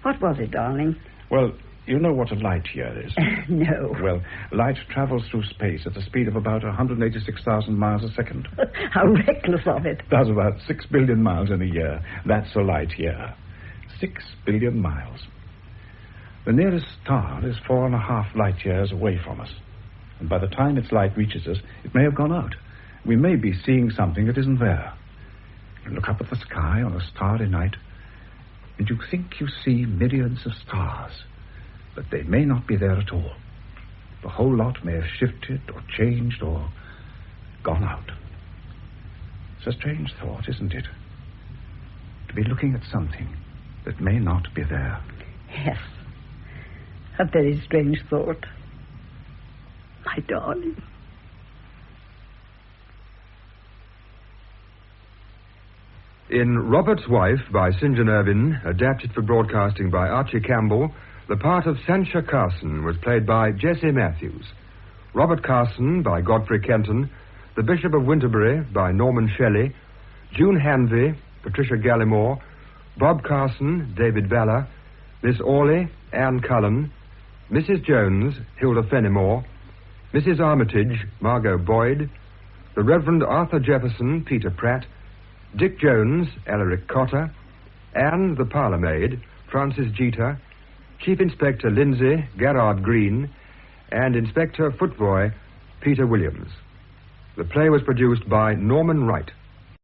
What was it, darling? Well, you know what a light year is? No. Well, light travels through space at a speed of about 186,000 miles a second. How reckless of it. Does about 6 billion miles in a year. That's a light year. 6 billion miles. The nearest star is 4.5 light years away from us. And by the time its light reaches us, it may have gone out. We may be seeing something that isn't there. You look up at the sky on a starry night, and you think you see myriads of stars, but they may not be there at all. The whole lot may have shifted or changed or gone out. It's a strange thought, isn't it? To be looking at something that may not be there. Yes. A very strange thought. My darling. In Robert's Wife by St. John Ervine, adapted for broadcasting by Archie Campbell, the part of Sancha Carson was played by Jesse Matthews. Robert Carson by Godfrey Kenton, the Bishop of Winterbury by Norman Shelley, June Hanvey, Patricia Gallimore, Bob Carson, David Valla, Miss Orley, Anne Cullen, Mrs. Jones, Hilda Fenimore, Mrs. Armitage, Margot Boyd, the Reverend Arthur Jefferson, Peter Pratt, Dick Jones, Alaric Cotter, Anne, the parlour maid, Francis Jeter, Chief Inspector Lindsay, Gerard Green, and Inspector Footboy, Peter Williams. The play was produced by Norman Wright.